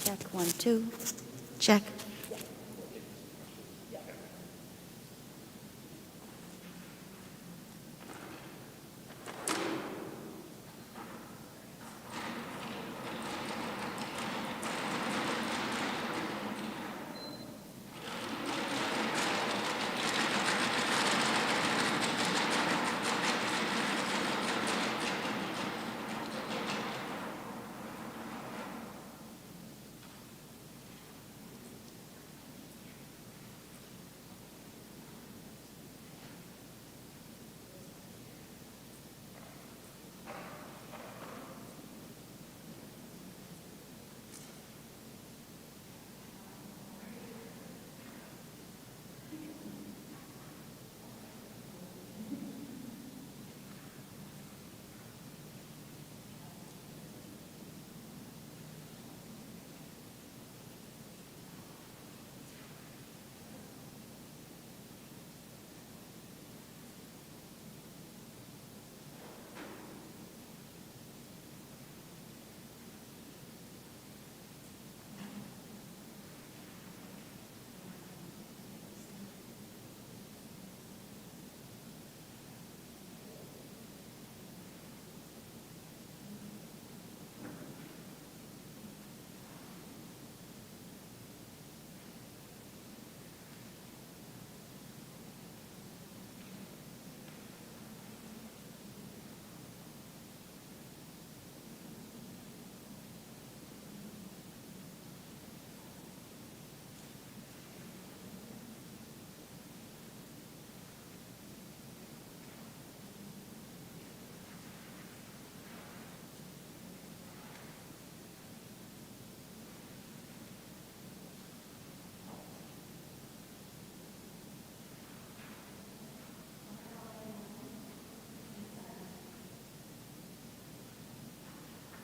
Check, 1, 2. Check.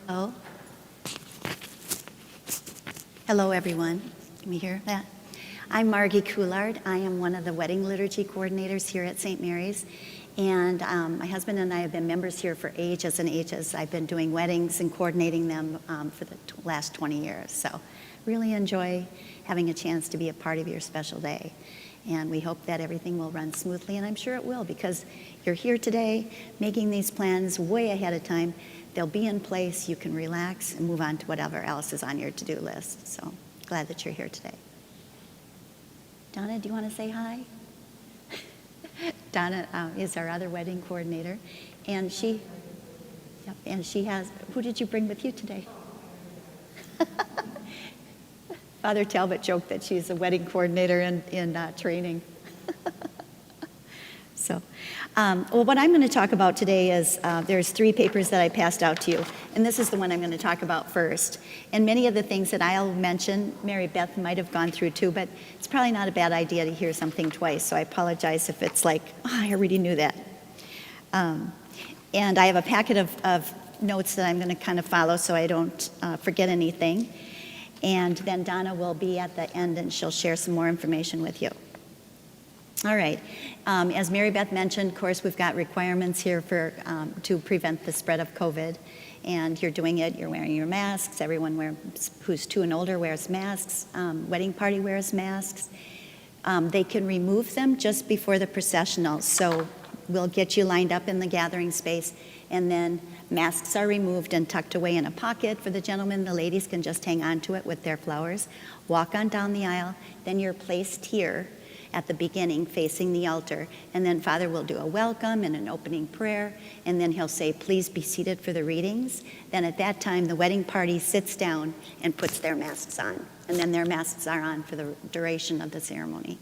Hello. Hello, everyone. Can we hear that? I'm Margie Coulard. I am one of the wedding liturgy coordinators here at St. Mary's. And my husband and I have been members here for ages and ages. I've been doing weddings and coordinating them for the last 20 years. So really enjoy having a chance to be a part of your special day. And we hope that everything will run smoothly, and I'm sure it will, because you're here today making these plans way ahead of time. They'll be in place. You can relax and move on to whatever else is on your to-do list. So glad that you're here today. Donna, do you want to say hi? Donna is our other wedding coordinator, and she has, who did you bring with you today? Father Talbot joked that she's a wedding coordinator in training. So, well, what I'm going to talk about today is there's 3 papers that I passed out to you, and this is the one I'm going to talk about first. And many of the things that I'll mention, Mary Beth might have gone through too, but it's probably not a bad idea to hear something twice, so I apologize if it's like, oh, I already knew that. And I have a packet of notes that I'm going to kind of follow so I don't forget anything. And then Donna will be at the end, and she'll share some more information with you. All right. As Mary Beth mentioned, of course, we've got requirements here for to prevent the spread of COVID. And you're doing it, you're wearing your masks. Everyone who's 2 and older wears masks. Wedding party wears masks. They can remove them just before the processional. So we'll get you lined up in the gathering space, and then masks are removed and tucked away in a pocket for the gentlemen. The ladies can just hang on to it with their flowers. Walk on down the aisle. Then you're placed here at the beginning facing the altar, and then Father will do a welcome and an opening prayer, and then he'll say, please be seated for the readings. Then at that time, the wedding party sits down and puts their masks on, and then their masks are on for the duration of the ceremony.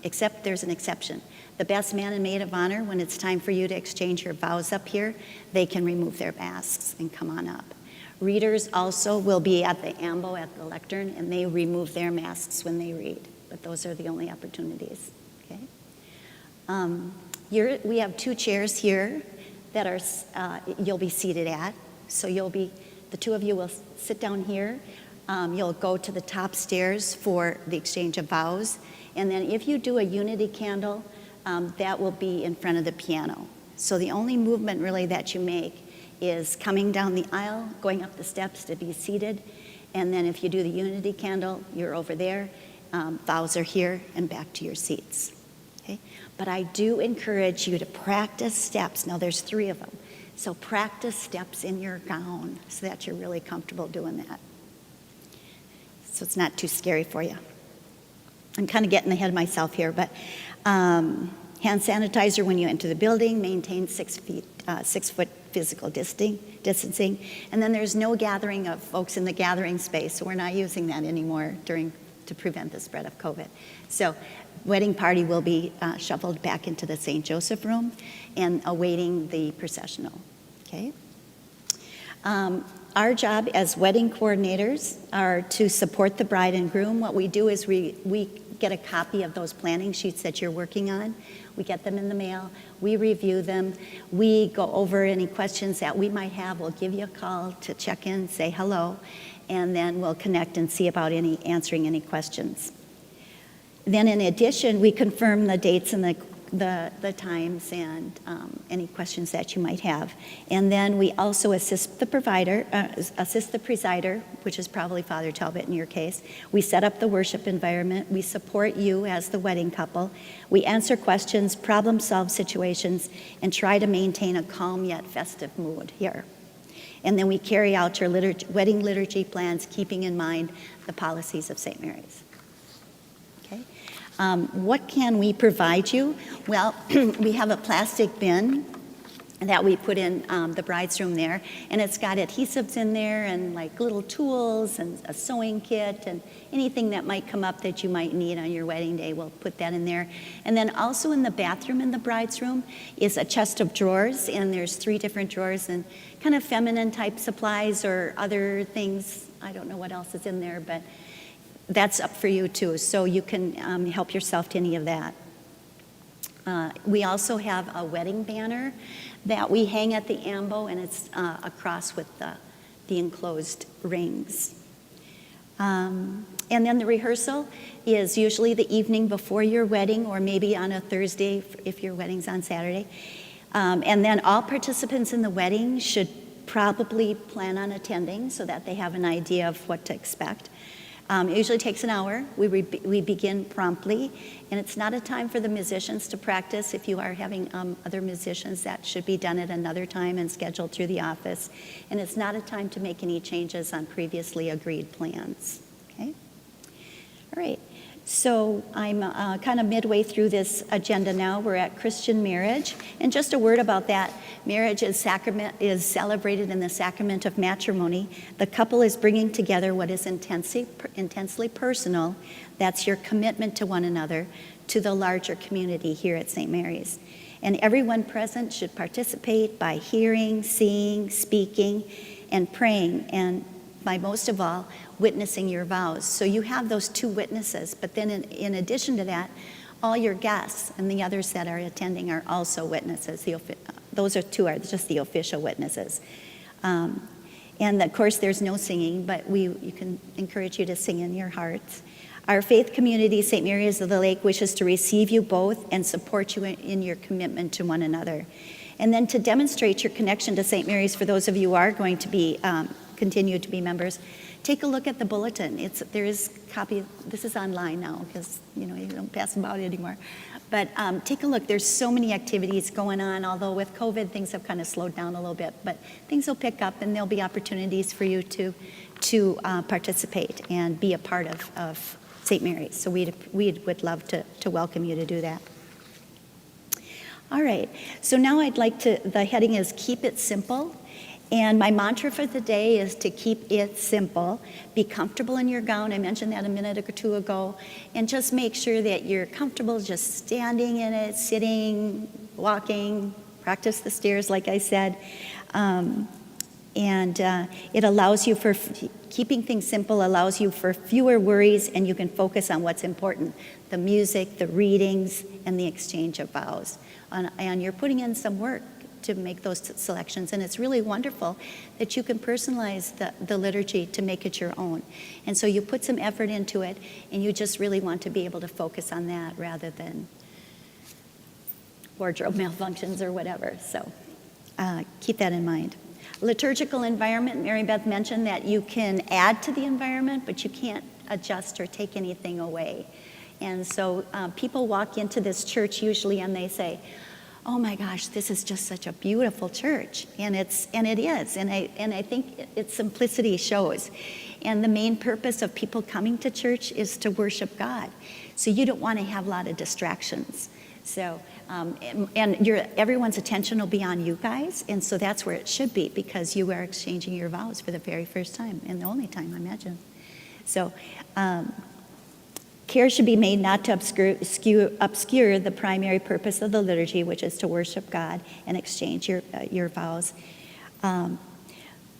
Except there's an exception. The best man and maid of honor, when it's time for you to exchange your vows up here, they can remove their masks and come on up. Readers also will be at the ambo, at the lectern, and they remove their masks when they read. But those are the only opportunities, okay? We have 2 chairs here that are you'll be seated at. So the 2 of you will sit down here. You'll go to the top stairs for the exchange of vows. And then if you do a unity candle, that will be in front of the piano. So the only movement really that you make is coming down the aisle, going up the steps to be seated. And then if you do the unity candle, you're over there. Vows are here and back to your seats. Okay? But I do encourage you to practice steps. Now there's 3 of them. So practice steps in your gown so that you're really comfortable doing that. So it's not too scary for you. I'm kind of getting ahead of myself here, but hand sanitizer when you enter the building, maintain 6 foot physical distancing. And then there's no gathering of folks in the gathering space, so we're not using that anymore to prevent the spread of COVID. So wedding party will be shuffled back into the St. Joseph room and awaiting the processional, okay? Our job as wedding coordinators are to support the bride and groom. What we do is we get a copy of those planning sheets that you're working on. We get them in the mail. We review them. We go over any questions that we might have. We'll give you a call to check in, say hello, and then we'll connect and see about answering any questions. Then in addition, we confirm the dates and the times and any questions that you might have. And then we also assist the presider, which is probably Father Talbot in your case. We set up the worship environment. We support you as the wedding couple. We answer questions, problem solve situations, and try to maintain a calm yet festive mood here. And then we carry out your wedding liturgy plans, keeping in mind the policies of St. Mary's. Okay. What can we provide you? Well, we have a plastic bin that we put in the bride's room there, and it's got adhesives in there and like little tools and a sewing kit and anything that might come up that you might need on your wedding day, we'll put that in there. And then also in the bathroom in the bride's room is a chest of drawers, and there's 3 different drawers and kind of feminine type supplies or other things. I don't know what else is in there, but that's up for you too, so you can help yourself to any of that. We also have a wedding banner that we hang at the ambo, and it's a cross with the enclosed rings. And then the rehearsal is usually the evening before your wedding, or maybe on a Thursday if your wedding's on Saturday. And then all participants in the wedding should probably plan on attending so that they have an idea of what to expect. It usually takes an hour. We begin promptly, and it's not a time for the musicians to practice. If you are having other musicians, that should be done at another time and scheduled through the office. And it's not a time to make any changes on previously agreed plans. Okay? All right. So I'm kind of midway through this agenda now. We're at Christian marriage. And just a word about that. Marriage is celebrated in the sacrament of matrimony. The couple is bringing together what is intensely personal. That's your commitment to one another, to the larger community here at St. Mary's. And everyone present should participate by hearing, seeing, speaking, and praying, and by most of all, witnessing your vows. So you have those 2 witnesses, but then in addition to that, all your guests and the others that are attending are also witnesses. Those 2 are just the official witnesses. And of course, there's no singing, but you can encourage you to sing in your hearts. Our faith community, St. Mary's of the Lake, wishes to receive you both and support you in your commitment to one another. And then to demonstrate your connection to St. Mary's, for those of you who are going to be continue to be members, take a look at the bulletin. There is copy. This is online now because you don't pass them out anymore. But take a look. There's so many activities going on. Although with COVID, things have kind of slowed down a little bit. But things will pick up, and there'll be opportunities for you to participate and be a part of St. Mary's. So we would love to welcome you to do that. All right. So now the heading is Keep It Simple. And my mantra for the day is to keep it simple. Be comfortable in your gown. I mentioned that a minute or two ago. And just make sure that you're comfortable just standing in it, sitting, walking, practice the stairs like I said. It allows you keeping things simple allows you for fewer worries, and you can focus on what's important, the music, the readings, and the exchange of vows. And you're putting in some work to make those selections, and it's really wonderful that you can personalize the liturgy to make it your own. And so you put some effort into it, and you just really want to be able to focus on that rather than wardrobe malfunctions or whatever. So keep that in mind. Liturgical environment, Mary Beth mentioned that you can add to the environment, but you can't adjust or take anything away. And so people walk into this church usually and they say, oh my gosh, this is just such a beautiful church. And it is. And I think its simplicity shows. And the main purpose of people coming to church is to worship God. So you don't want to have a lot of distractions. So, everyone's attention will be on you guys. And so that's where it should be, because you are exchanging your vows for the very first time, and the only time, I imagine. So, care should be made not to obscure the primary purpose of the liturgy, which is to worship God and exchange your vows. And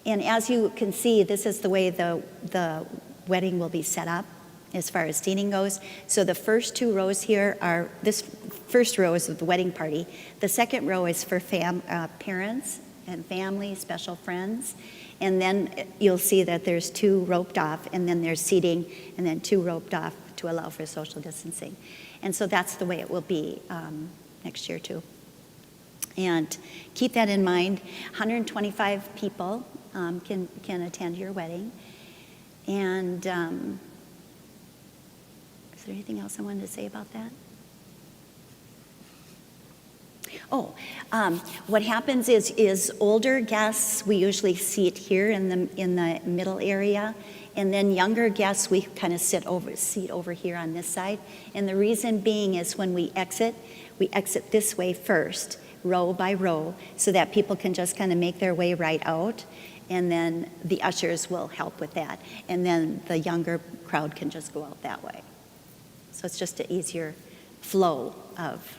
as you can see, this is the way the wedding will be set up as far as seating goes. So the first two rows here are, this first row is of the wedding party. The second row is for parents and family, special friends. And then you'll see that there's two roped off, and then there's seating, and then two roped off to allow for social distancing. And so that's the way it will be next year too. And keep that in mind. 125 people can attend your wedding. And is there anything else I wanted to say about that? Oh, what happens is older guests we usually seat here in the middle area, and then younger guests we kind of seat over here on this side. And the reason being is when we exit this way first, row by row, so that people can just kind of make their way right out, and then the ushers will help with that, and then the younger crowd can just go out that way. So it's just an easier flow of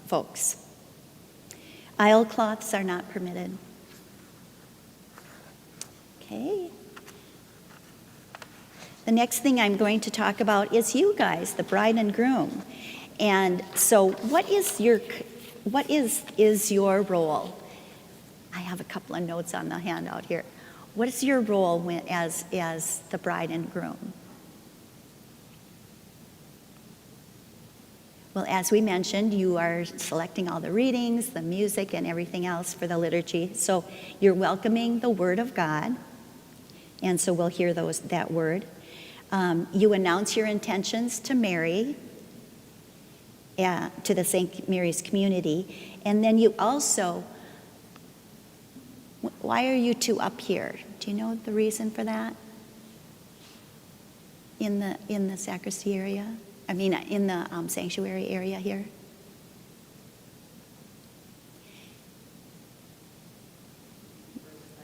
folks. Aisle cloths are not permitted. Okay. The next thing I'm going to talk about is you guys, the bride and groom. And so what is your role? I have a couple of notes on the handout here. What is your role as the bride and groom? Well, as we mentioned, you are selecting all the readings, the music, and everything else for the liturgy. So you're welcoming the Word of God, and so we'll hear that word. You announce your intentions to Mary, to the St. Mary's community, and then you also, why are you two up here? Do you know the reason for that? In the sacristy area? I mean, in the sanctuary area here?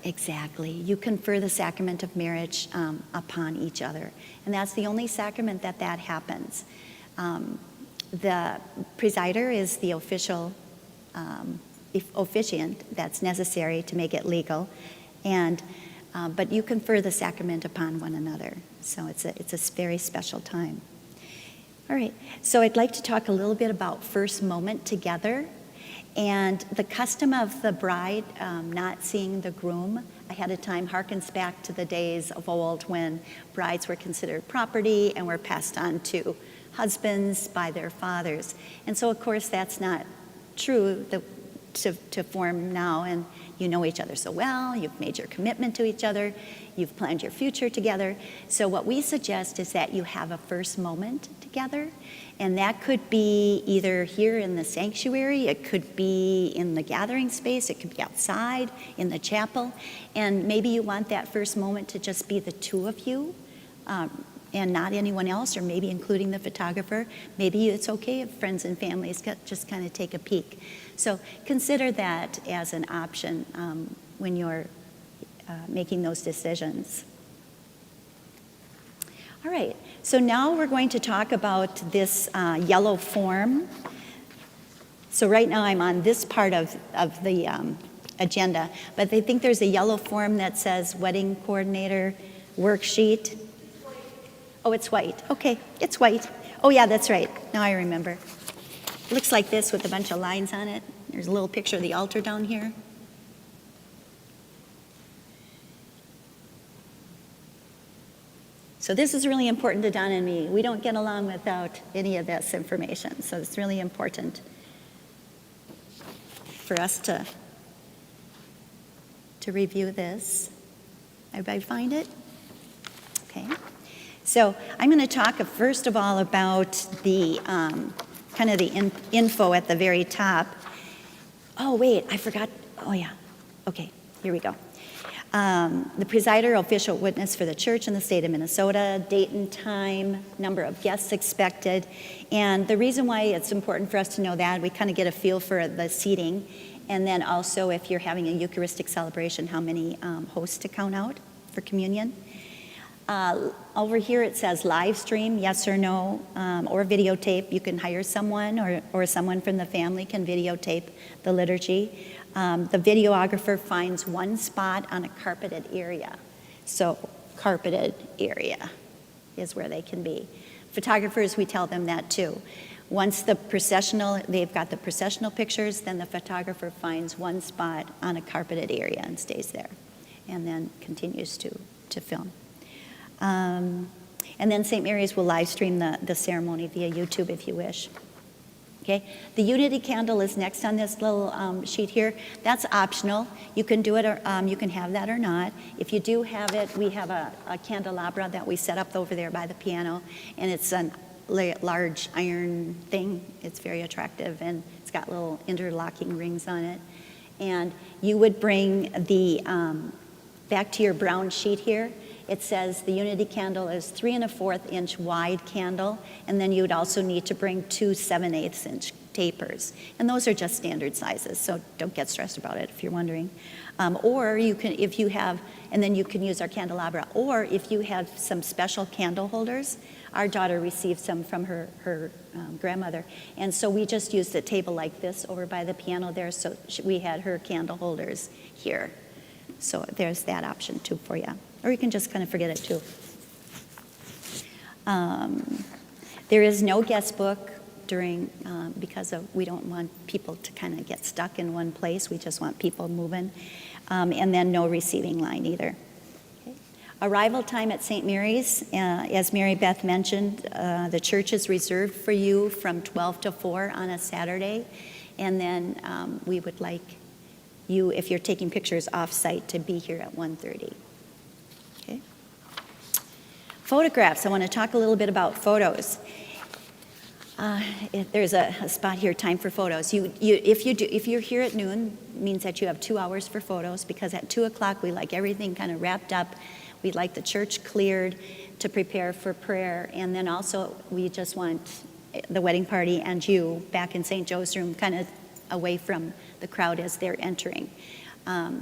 Exactly. You confer the sacrament of marriage upon each other. And that's the only sacrament that happens. The presider is the official officiant that's necessary to make it legal. But you confer the sacrament upon one another. So it's a very special time. All right, so I'd like to talk a little bit about first moment together and the custom of the bride not seeing the groom ahead of time harkens back to the days of old when brides were considered property and were passed on to husbands by their fathers. And so, of course, that's not true to form now, and you know each other so well, you've made your commitment to each other, you've planned your future together. So what we suggest is that you have a first moment together, and that could be either here in the sanctuary, it could be in the gathering space, it could be outside in the chapel, and maybe you want that first moment to just be the two of you, and not anyone else, or maybe including the photographer. Maybe it's okay if friends and families just kind of take a peek. So consider that as an option when you're making those decisions. All right, so now we're going to talk about this yellow form. So right now I'm on this part of the agenda, but I think there's a yellow form that says wedding coordinator worksheet. Oh, it's white. Okay, it's white. Oh, yeah, that's right. Now I remember. It looks like this with a bunch of lines on it. There's a little picture of the altar down here. So this is really important to Don and me. We don't get along without any of this information, so it's really important for us to review this. Everybody find it? Okay. So I'm going to talk first of all about the kind of the info at the very top. Oh, wait, I forgot. Oh, yeah. Okay, here we go. The presider, official witness for the church in the state of Minnesota, date and time, number of guests expected. And the reason why it's important for us to know that, we kind of get a feel for the seating. And then also if you're having a Eucharistic celebration, how many hosts to count out for communion. Over here it says live stream, yes or no, or videotape. You can hire someone or someone from the family can videotape the liturgy. The videographer finds one spot on a carpeted area. So carpeted area is where they can be. Photographers, we tell them that too. Once they've got the processional pictures, then the photographer finds one spot on a carpeted area and stays there and then continues to film. And then St. Mary's will live stream the ceremony via YouTube if you wish. Okay, the unity candle is next on this little sheet here. That's optional. You can do it, or you can have that or not. If you do have it, we have a candelabra that we set up over there by the piano, and it's a large iron thing. It's very attractive, and it's got little interlocking rings on it. And you would bring the, back to your brown sheet here, it says the unity candle is 3 1/4 inch wide candle, and then you would also need to bring 2 7/8 inch tapers. And those are just standard sizes, so don't get stressed about it if you're wondering. Or you can, if you have, and then you can use our candelabra, or if you have some special candle holders. Our daughter received some from her grandmother, and so we just used a table like this over by the piano there, so we had her candle holders here. So there's that option too for you. Or you can just kind of forget it too. There is no guest book during, because we don't want people to kind of get stuck in one place. We just want people moving. And then no receiving line either. Okay. Arrival time at St. Mary's, as Mary Beth mentioned, the church is reserved for you from 12 to 4 on a Saturday. And then we would like you, if you're taking pictures off-site, to be here at 1:30. Okay. Photographs. I want to talk a little bit about photos. There's a spot here, time for photos. If you're here at noon, it means that you have 2 hours for photos, because at 2 o'clock we like everything kind of wrapped up. We like the church cleared to prepare for prayer, and then also we just want the wedding party and you back in St. Joe's room, kind of away from the crowd as they're entering.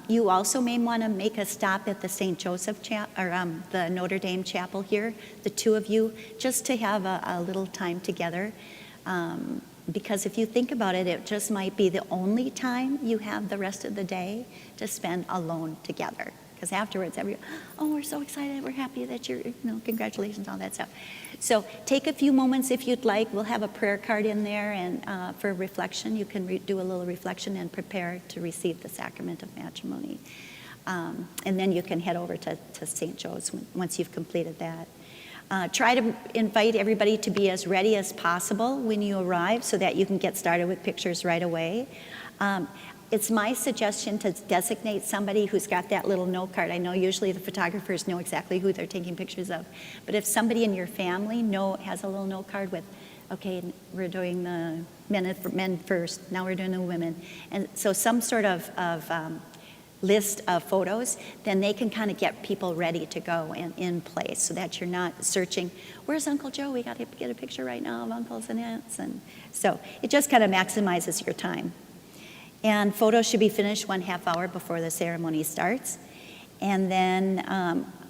You also may want to make a stop at the St. Joseph the Notre Dame Chapel here, the two of you, just to have a little time together. Because if you think about it, it just might be the only time you have the rest of the day to spend alone together. Because afterwards, oh, we're so excited, we're happy that you're, congratulations, all that stuff. So take a few moments if you'd like. We'll have a prayer card in there, and for reflection, you can do a little reflection and prepare to receive the sacrament of matrimony. And then you can head over to St. Joe's once you've completed that. Try to invite everybody to be as ready as possible when you arrive so that you can get started with pictures right away. It's my suggestion to designate somebody who's got that little note card. I know usually the photographers know exactly who they're taking pictures of, but if somebody in your family has a little note card with, okay, we're doing the men first, now we're doing the women, and so some sort of list of photos, then they can kind of get people ready to go and in place so that you're not searching, where's Uncle Joe? We got to get a picture right now of uncles and aunts. And so it just kind of maximizes your time. And photos should be finished 1/2 hour before the ceremony starts. And then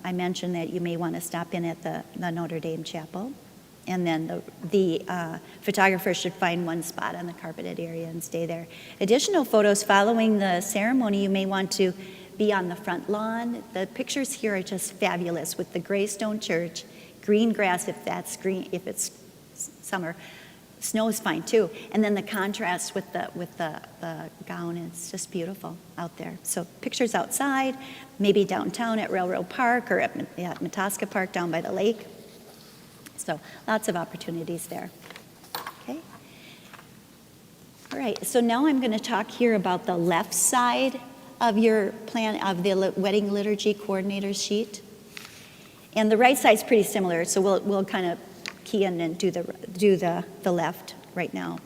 I mentioned that you may want to stop in at the Notre Dame Chapel. And then the photographer should find one spot on the carpeted area and stay there. Additional photos following the ceremony, you may want to be on the front lawn. The pictures here are just fabulous with the gray stone church, green grass if that's green, if it's summer. Snow is fine too. And then the contrast with the gown, it's just beautiful out there. So pictures outside, maybe downtown at Railroad Park or at Mataska Park down by the lake. So lots of opportunities there. Okay. All right, so now I'm going to talk here about the left side of your plan, of the wedding liturgy coordinator sheet. And the right side's pretty similar, so we'll kind of key in and do the left right now.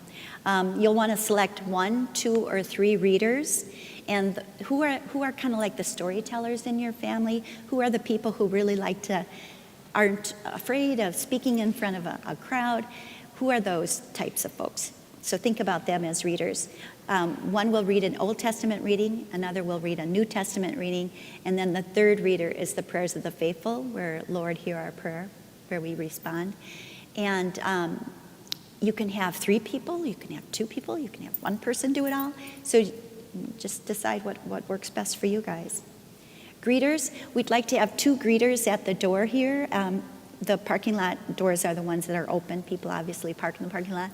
You'll want to select 1, 2, or 3 readers, and who are kind of like the storytellers in your family. Who are the people who really aren't afraid of speaking in front of a crowd? Who are those types of folks? So think about them as readers. One will read an Old Testament reading, another will read a New Testament reading, and then the third reader is the prayers of the faithful, where Lord, hear our prayer, where we respond. And you can have 3 people, you can have 2 people, you can have 1 person do it all. So just decide what works best for you guys. Greeters, we'd like to have 2 greeters at the door here. The parking lot doors are the ones that are open. People obviously park in the parking lot.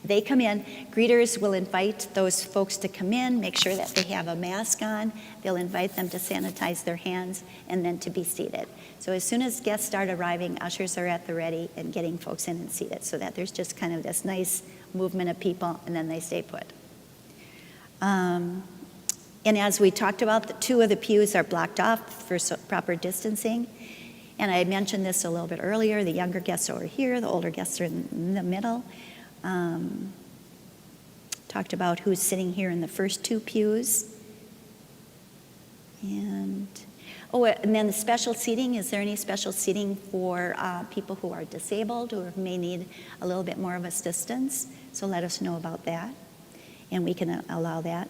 They come in. Greeters will invite those folks to come in, make sure that they have a mask on. They'll invite them to sanitize their hands and then to be seated. So as soon as guests start arriving, ushers are at the ready and getting folks in and seated so that there's just kind of this nice movement of people and then they stay put. And as we talked about, the 2 of the pews are blocked off for proper distancing. And I mentioned this a little bit earlier. The younger guests are over here. The older guests are in the middle. Talked about who's sitting here in the first 2 pews. And then the special seating. Is there any special seating for people who are disabled or may need a little bit more of assistance? So let us know about that, and we can allow that.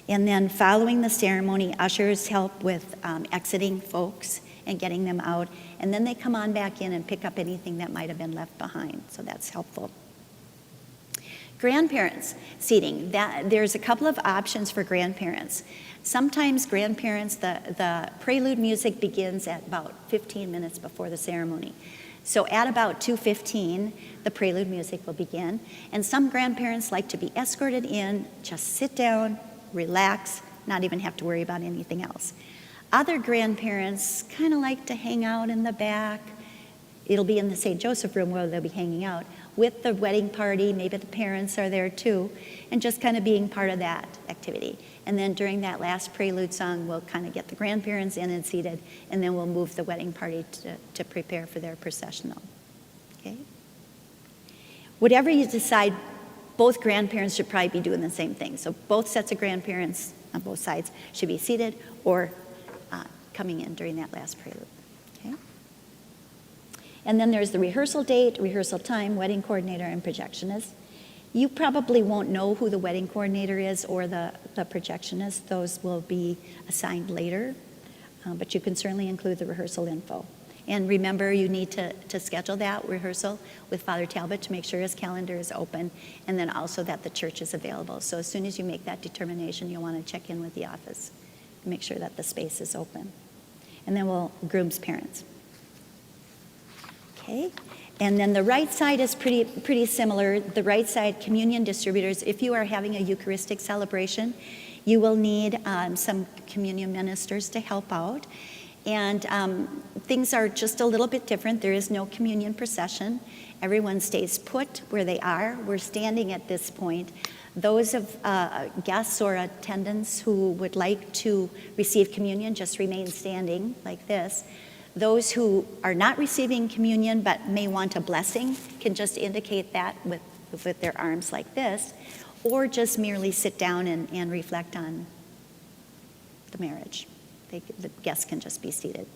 And then following the ceremony, ushers help with exiting folks and getting them out. And then they come on back in and pick up anything that might have been left behind. So that's helpful. Grandparents seating. There's a couple of options for grandparents. Sometimes grandparents, the prelude music begins at about 15 minutes before the ceremony. So at about 2:15, the prelude music will begin. And some grandparents like to be escorted in, just sit down, relax, not even have to worry about anything else. Other grandparents kind of like to hang out in the back. It'll be in the St. Joseph room where they'll be hanging out with the wedding party. Maybe the parents are there too, and just kind of being part of that activity. And then during that last prelude song, we'll kind of get the grandparents in and seated, and then we'll move the wedding party to prepare for their processional. Okay? Whatever you decide, both grandparents should probably be doing the same thing. So both sets of grandparents on both sides should be seated or coming in during that last prelude. Okay? And then there's the rehearsal date, rehearsal time, wedding coordinator, and projectionist. You probably won't know who the wedding coordinator is or the projectionist. Those will be assigned later, but you can certainly include the rehearsal info. And remember, you need to schedule that rehearsal with Father Talbot to make sure his calendar is open, and then also that the church is available. So as soon as you make that determination, you'll want to check in with the office and make sure that the space is open. And then we'll groom's parents. Okay, And then the right side is pretty similar. The right side, communion distributors. If you are having a Eucharistic celebration, you will need some communion ministers to help out. And things are just a little bit different. There is no communion procession. Everyone stays put where they are. We're standing at this point. Those of guests or attendants who would like to receive communion just remain standing like this. Those who are not receiving communion but may want a blessing can just indicate that with their arms like this, or just merely sit down and reflect on the marriage. The guests can just be seated.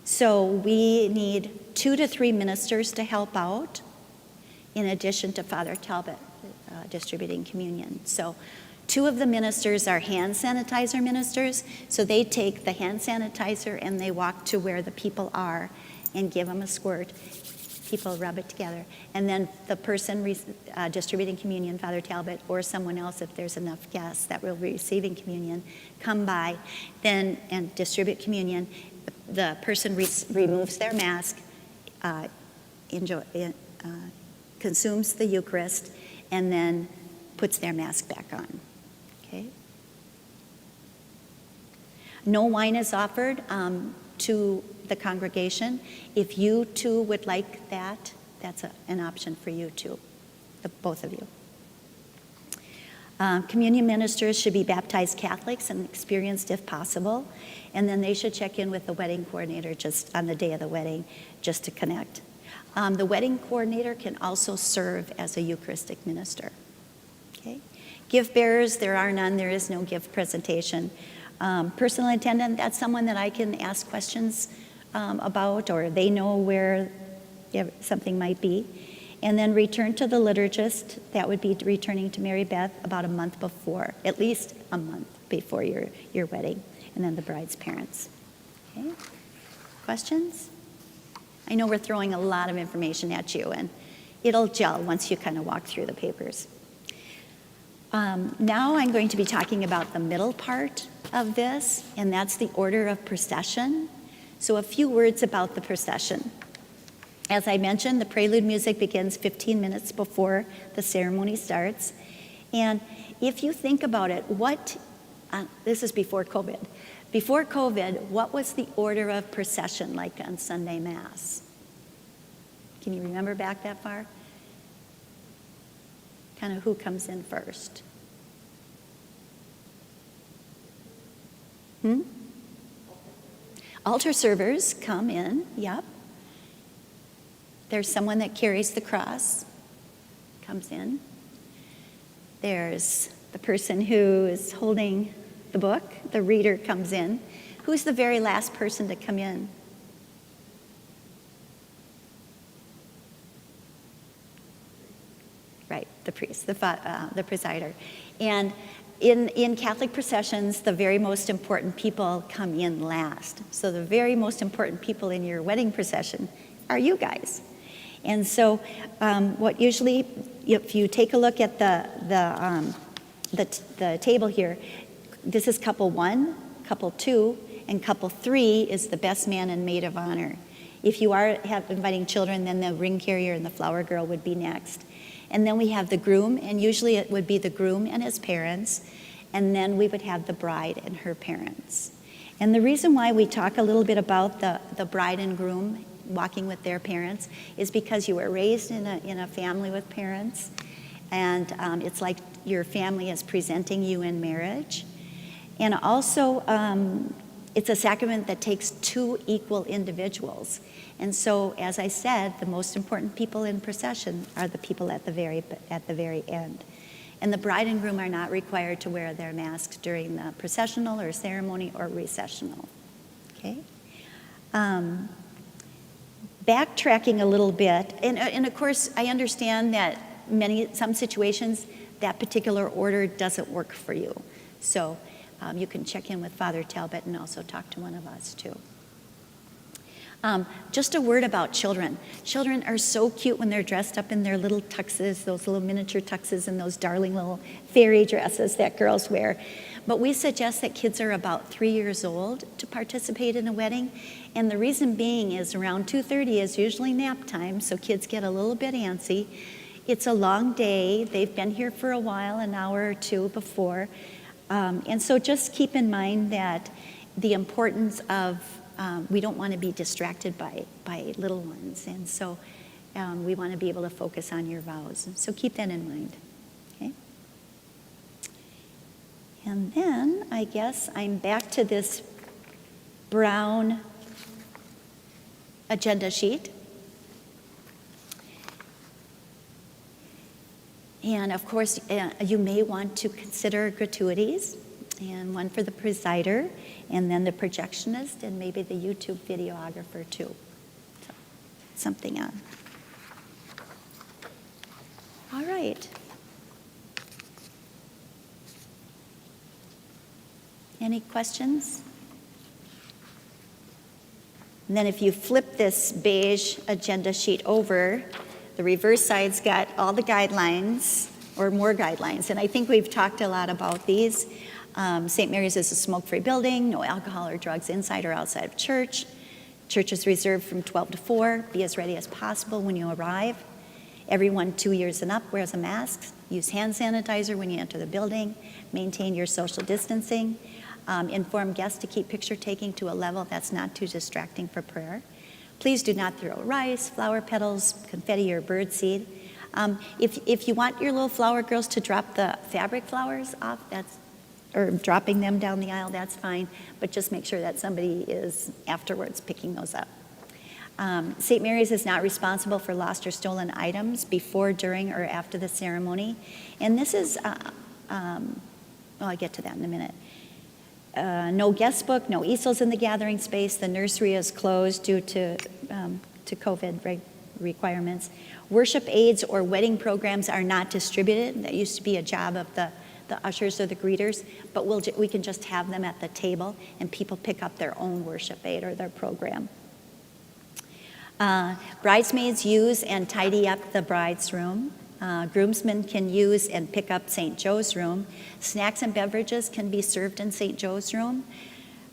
So we need 2 to 3 ministers to help out, in addition to Father Talbot distributing communion. So 2 of the ministers are hand sanitizer ministers, so they take the hand sanitizer and they walk to where the people are and give them a squirt. People rub it together. And then the person distributing communion, Father Talbot, or someone else, if there's enough guests that will be receiving communion, come by then and distribute communion. The person removes their mask, consumes the Eucharist, and then puts their mask back on. Okay? No wine is offered to the congregation. If you too would like that, that's an option for you too, both of you. Communion ministers should be baptized Catholics and experienced if possible, and then they should check in with the wedding coordinator just on the day of the wedding, just to connect. The wedding coordinator can also serve as a Eucharistic minister. Okay? Gift bearers, there are none. There is no gift presentation. Personal attendant, that's someone that I can ask questions about, or they know where something might be. And then return to the liturgist, that would be returning to Mary Beth about a month before, at least a month before your wedding, and then the bride's parents. Okay? Questions? I know we're throwing a lot of information at you, and it'll gel once you kind of walk through the papers. Now I'm going to be talking about the middle part of this, and that's the order of procession. So a few words about the procession. As I mentioned, the prelude music begins 15 minutes before the ceremony starts. And if you think about it, this is before COVID. Before COVID, what was the order of procession like on Sunday Mass? Can you remember back that far? Kind of who comes in first? Altar servers come in, yep. There's someone that carries the cross, comes in. There's the person who is holding the book, the reader comes in. Who's the very last person to come in? Right, the priest, the presider. And in Catholic processions, the very most important people come in last. So the very most important people in your wedding procession are you guys. And so what usually, if you take a look at the table here, this is couple 1, couple 2, and couple 3 is the best man and maid of honor. If you are inviting children, then the ring carrier and the flower girl would be next. And then we have the groom, and usually it would be the groom and his parents, and then we would have the bride and her parents. And the reason why we talk a little bit about the bride and groom walking with their parents is because you were raised in a family with parents, and it's like your family is presenting you in marriage. And also, it's a sacrament that takes 2 equal individuals. And so, as I said, the most important people in procession are the people at the very end. And the bride and groom are not required to wear their masks during the processional or ceremony or recessional. Okay? Backtracking a little bit, and of course, I understand that some situations, that particular order doesn't work for you. So you can check in with Father Talbot and also talk to one of us too. Just a word about children. Children are so cute when they're dressed up in their little tuxes, those little miniature tuxes and those darling little fairy dresses that girls wear. But we suggest that kids are about 3 years old to participate in a wedding. And the reason being is around 2:30 is usually nap time, so kids get a little bit antsy. It's a long day. They've been here for a while, an hour or two before. And so just keep in mind that the importance of, we don't want to be distracted by little ones. And so we want to be able to focus on your vows. So keep that in mind, okay? And then I guess I'm back to this brown agenda sheet. And of course, you may want to consider gratuities, and one for the presider, and then the projectionist, and maybe the YouTube videographer too. So, something on. All right. Any questions? And then if you flip this beige agenda sheet over, the reverse side's got all the guidelines, or more guidelines, and I think we've talked a lot about these. St. Mary's is a smoke-free building, no alcohol or drugs inside or outside of church. Church is reserved from 12 to 4. Be as ready as possible when you arrive. Everyone 2 years and up wears a mask. Use hand sanitizer when you enter the building. Maintain your social distancing. Inform guests to keep picture taking to a level that's not too distracting for prayer. Please do not throw rice, flower petals, confetti, or birdseed. If you want your little flower girls to drop the fabric flowers off, or dropping them down the aisle, that's fine, but just make sure that somebody is afterwards picking those up. St. Mary's is not responsible for lost or stolen items before, during, or after the ceremony. And this is, I'll get to that in a minute. No guest book, no easels in the gathering space. The nursery is closed due to COVID requirements. Worship aids or wedding programs are not distributed. That used to be a job of the ushers or the greeters, but we can just have them at the table and people pick up their own worship aid or their program. Bridesmaids use and tidy up the bride's room. Groomsmen can use and pick up St. Joe's room. Snacks and beverages can be served in St. Joe's room.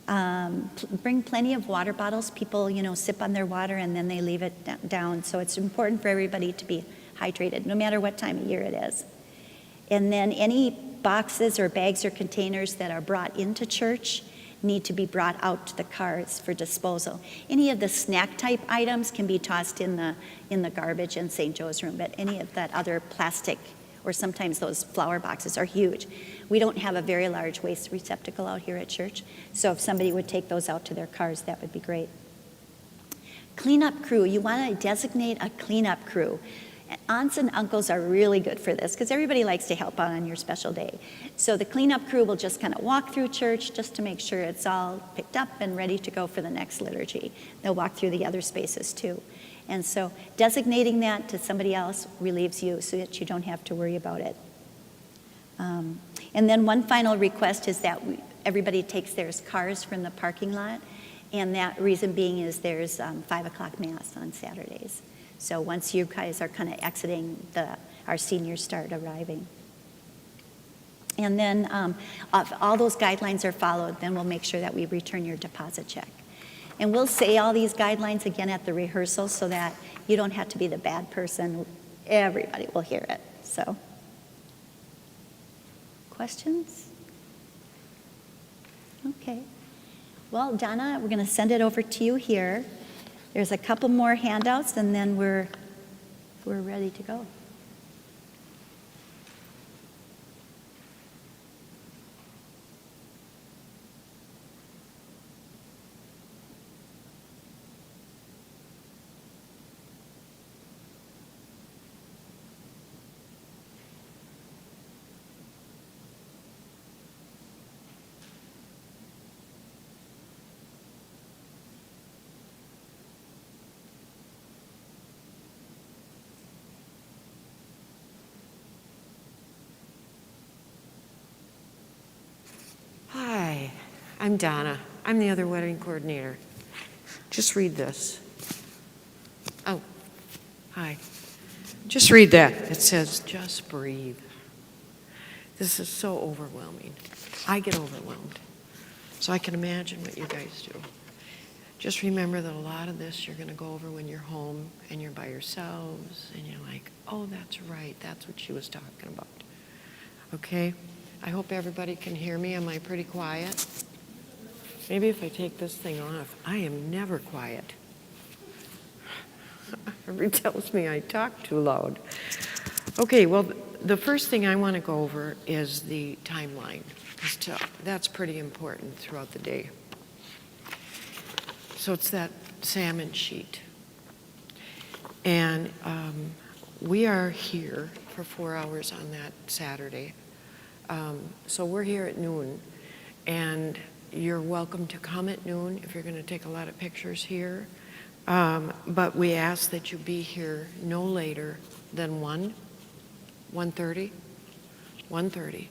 Bring plenty of water bottles. People, sip on their water and then they leave it down. So it's important for everybody to be hydrated, no matter what time of year it is. And then any boxes or bags or containers that are brought into church need to be brought out to the cars for disposal. Any of the snack type items can be tossed in the garbage in St. Joe's room, but any of that other plastic, or sometimes those flower boxes, are huge. We don't have a very large waste receptacle out here at church, so if somebody would take those out to their cars, that would be great. Cleanup crew, you want to designate a cleanup crew. Aunts and uncles are really good for this because everybody likes to help out on your special day. So the cleanup crew will just kind of walk through church just to make sure it's all picked up and ready to go for the next liturgy. They'll walk through the other spaces too. And so designating that to somebody else relieves you so that you don't have to worry about it. And then one final request is that everybody takes their cars from the parking lot. And that reason being is there's 5 o'clock Mass on Saturdays. So once you guys are kind of exiting, our seniors start arriving. And then if all those guidelines are followed, then we'll make sure that we return your deposit check. And we'll say all these guidelines again at the rehearsal so that you don't have to be the bad person. Everybody will hear it. So, questions? Okay. Well, Donna, we're going to send it over to you here. There's a couple more handouts, and then we're ready to go.
Hi, I'm Donna. I'm the other wedding coordinator. Just read this. Oh, hi. Just read that. It says, just breathe. This is so overwhelming. I get overwhelmed. So I can imagine what you guys do. Just remember that a lot of this you're going to go over when you're home and you're by yourselves and you're like, oh, that's right. That's what she was talking about. Okay? I hope everybody can hear me. Am I pretty quiet? Maybe if I take this thing off, I am never quiet. Everybody tells me I talk too loud. Okay, well, the first thing I want to go over is the timeline. That's pretty important throughout the day. So it's that salmon sheet. And we are here for 4 hours on that Saturday. So we're here at noon. And you're welcome to come at noon if you're going to take a lot of pictures here. But we ask that you be here no later than 1:30. 1:30.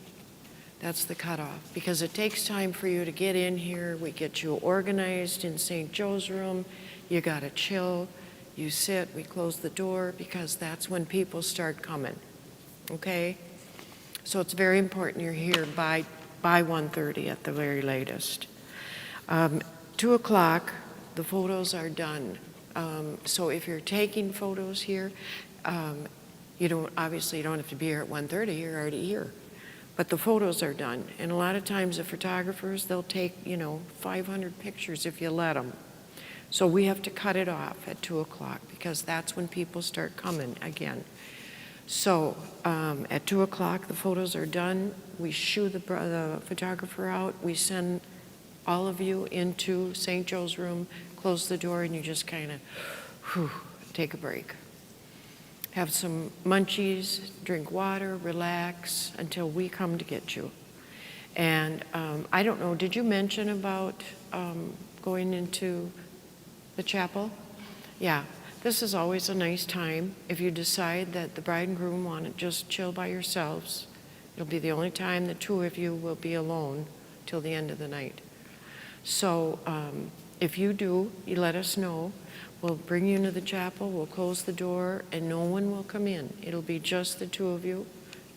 That's the cutoff, because it takes time for you to get in here. We get you organized in St. Joe's room. You got to chill. You sit. We close the door, because that's when people start coming. Okay? So it's very important you're here by 1:30 at the very latest. 2 o'clock, the photos are done. So if you're taking photos here, you don't have to be here at 1:30. You're already here. But the photos are done. And a lot of times the photographers, they'll take, 500 pictures if you let them. So we have to cut it off at 2 o'clock, because that's when people start coming again. So at 2 o'clock, the photos are done. We shoo the photographer out. We send all of you into St. Joe's room, close the door, and you just kind of take a break. Have some munchies, drink water, relax until we come to get you. And I don't know, did you mention about going into the chapel? Yeah, this is always a nice time. If you decide that the bride and groom want to just chill by yourselves, it'll be the only time the two of you will be alone till the end of the night. So if you do, you let us know. We'll bring you into the chapel, we'll close the door, and no one will come in. It'll be just the two of you,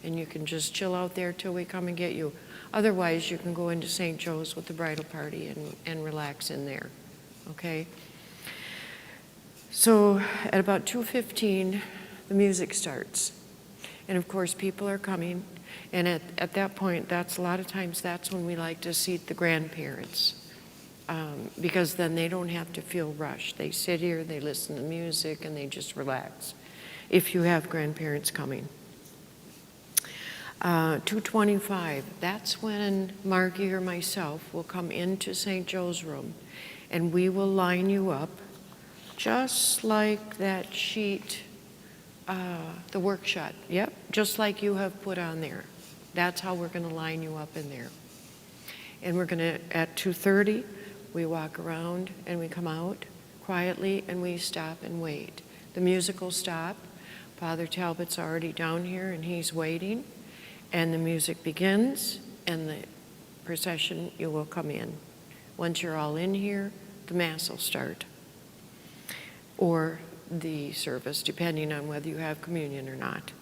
and you can just chill out there till we come and get you. Otherwise, you can go into St. Joe's with the bridal party and relax in there, okay? So at about 2:15, the music starts. And of course, people are coming, and at that point, a lot of times that's when we like to seat the grandparents. Because then they don't have to feel rushed. They sit here, they listen to music, and they just relax, if you have grandparents coming. 2:25, that's when Margie or myself will come into St. Joe's room, and we will line you up just like that sheet, the work shot. Yep, just like you have put on there. That's how we're going to line you up in there. And we're going to, at 2:30, we walk around and we come out quietly and we stop and wait. The music will stop. Father Talbot's already down here and he's waiting. And the music begins and the procession, you will come in. Once you're all in here, the Mass will start. Or the service, depending on whether you have communion or not.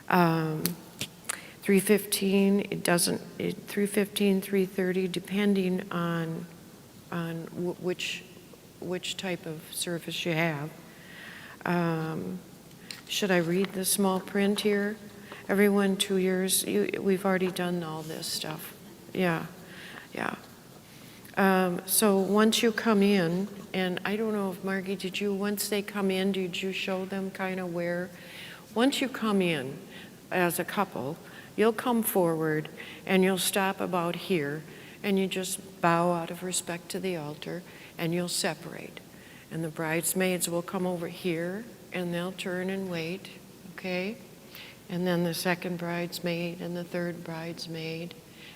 3:15, 3:15, 3:30, depending on which type of service you have. Should I read the small print here? Everyone 2 years, we've already done all this stuff. Yeah. So once you come in, and I don't know if Margie, once they come in, did you show them kind of where? Once you come in as a couple, you'll come forward and you'll stop about here and you just bow out of respect to the altar and you'll separate. And the bridesmaids will come over here and they'll turn and wait, okay? And then the second bridesmaid and the third bridesmaid,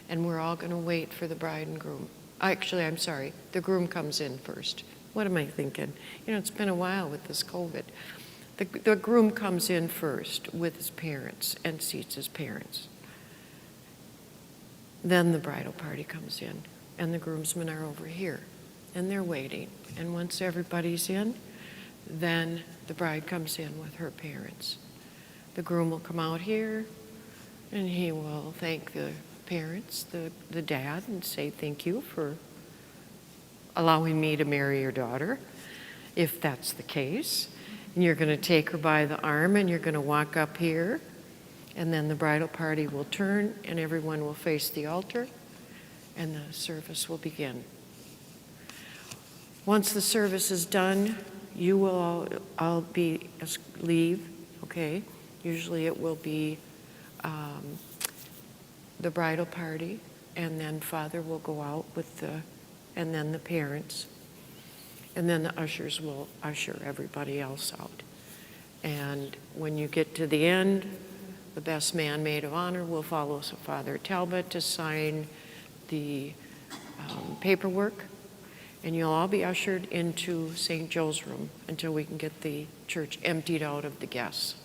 and we're all going to wait for the bride and groom. Actually, I'm sorry, the groom comes in first. What am I thinking? It's been a while with this COVID. The groom comes in first with his parents and seats his parents. Then the bridal party comes in, and the groomsmen are over here, and they're waiting. And once everybody's in, then the bride comes in with her parents. The groom will come out here, And he will thank the parents, the dad, and say thank you for allowing me to marry your daughter, if that's the case. And you're going to take her by the arm and you're going to walk up here, and then the bridal party will turn and everyone will face the altar and the service will begin. Once the service is done, you will all leave, okay? Usually it will be the bridal party, and then Father will go out with and then the parents, and then the ushers will usher everybody else out. And when you get to the end, the best man, maid of honor, will follow Father Talbot to sign the paperwork, and you'll all be ushered into St. Joe's room until we can get the church emptied out of the guests.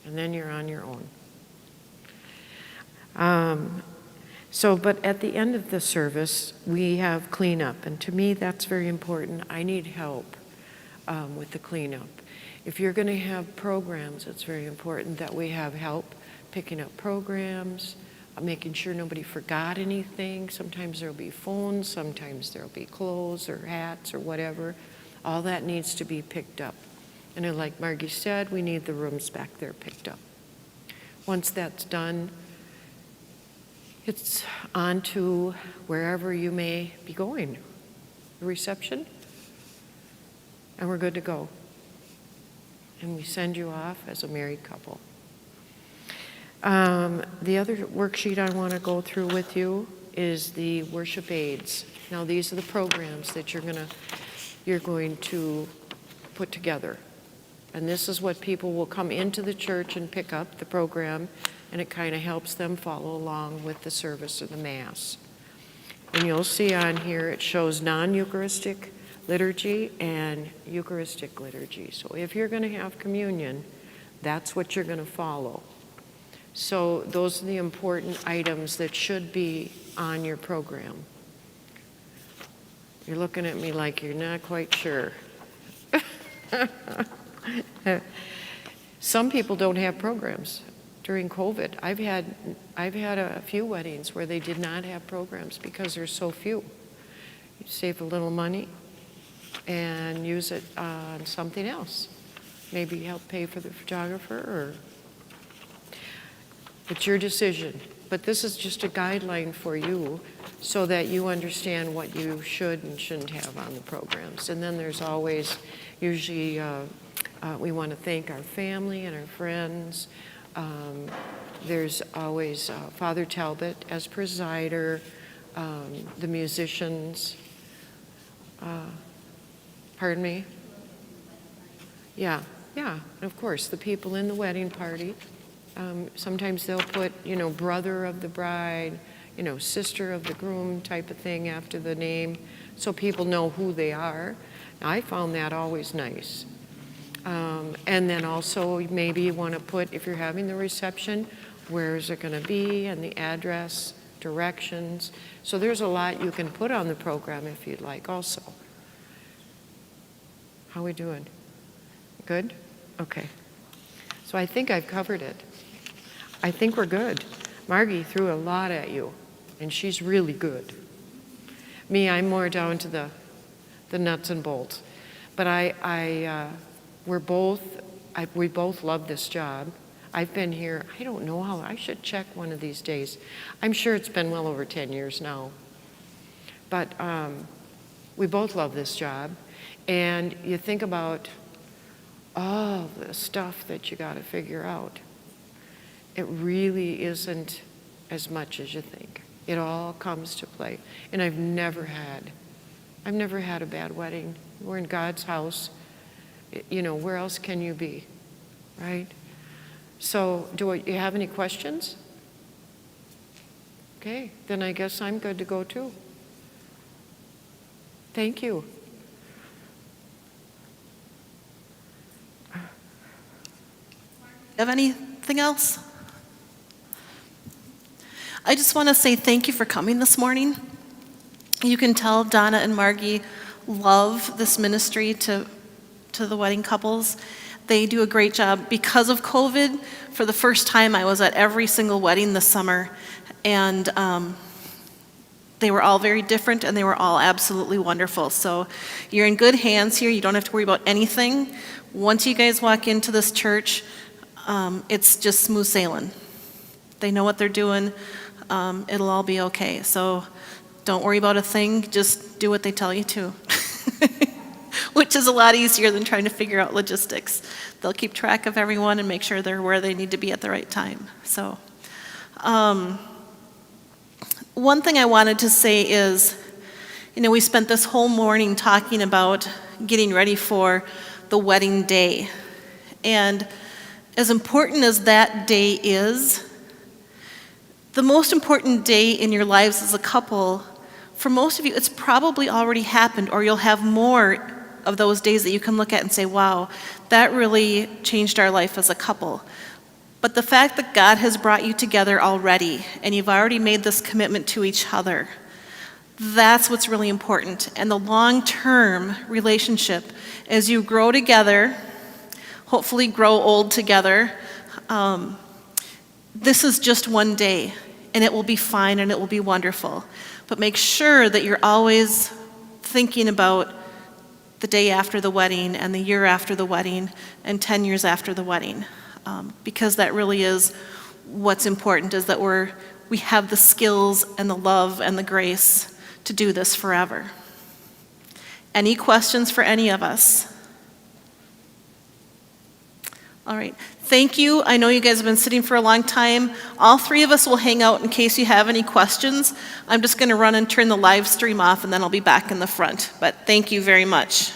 And then you're on your own. But at the end of the service, we have cleanup, and to me that's very important. I need help with the cleanup. If you're going to have programs, it's very important that we have help picking up programs, making sure nobody forgot anything. Sometimes there'll be phones, sometimes there'll be clothes or hats or whatever. All that needs to be picked up. And then, like Margie said, we need the rooms back there picked up. Once that's done, it's on to wherever you may be going, the reception, and we're good to go. And we send you off as a married couple. The other worksheet I want to go through with you is the worship aids. Now, these are the programs that you're going to put together. And this is what people will come into the church and pick up the program, and it kind of helps them follow along with the service of the Mass. And you'll see on here it shows non-Eucharistic liturgy and Eucharistic liturgy. So if you're going to have communion, that's what you're going to follow. So those are the important items that should be on your program. You're looking at me like you're not quite sure. Some people don't have programs during COVID. I've had a few weddings where they did not have programs because there's so few. You save a little money and use it on something else. Maybe help pay for the photographer, or it's your decision. But this is just a guideline for you so that you understand what you should and shouldn't have on the programs. And then there's always, usually, we want to thank our family and our friends. There's always Father Talbot as presider, the musicians. Pardon me? Yeah, and of course, the people in the wedding party. Sometimes they'll put, brother of the bride, sister of the groom type of thing after the name, so people know who they are. I found that always nice. And then also maybe you want to put, if you're having the reception, where is it going to be, and the address, directions. So there's a lot you can put on the program if you'd like also. How are we doing? Good? Okay. So I think I've covered it. I think we're good. Margie threw a lot at you, and she's really good. Me, I'm more down to the nuts and bolts. But we both love this job. I've been here, I don't know how, I should check one of these days. I'm sure it's been well over 10 years now. But we both love this job. And you think about all the stuff that you got to figure out. It really isn't as much as you think. It all comes to play. And I've never had a bad wedding. We're in God's house. Where else can you be, right? So, do you have any questions? Okay, then I guess I'm good to go too. Thank you.
You have anything else? I just want to say thank you for coming this morning. You can tell Donna and Margie love this ministry to the wedding couples. They do a great job. Because of COVID, for the first time, I was at every single wedding this summer, and they were all very different, and they were all absolutely wonderful. So you're in good hands here. You don't have to worry about anything. Once you guys walk into this church, it's just smooth sailing. They know what they're doing. It'll all be okay. So don't worry about a thing. Just do what they tell you to, which is a lot easier than trying to figure out logistics. They'll keep track of everyone and make sure they're where they need to be at the right time. So one thing I wanted to say is, we spent this whole morning talking about getting ready for the wedding day. And as important as that day is, the most important day in your lives as a couple, for most of you, it's probably already happened, or you'll have more of those days that you can look at and say, wow, that really changed our life as a couple. But the fact that God has brought you together already, and you've already made this commitment to each other, that's what's really important. And the long-term relationship, as you grow together, hopefully grow old together, this is just one day, and it will be fine and it will be wonderful. But make sure that you're always thinking about the day after the wedding and the year after the wedding and 10 years after the wedding, because that really is what's important, is that we have the skills and the love and the grace to do this forever. Any questions for any of us? All right, thank you. I know you guys have been sitting for a long time. All three of us will hang out in case you have any questions. I'm just going to run and turn the live stream off, and then I'll be back in the front. But thank you very much.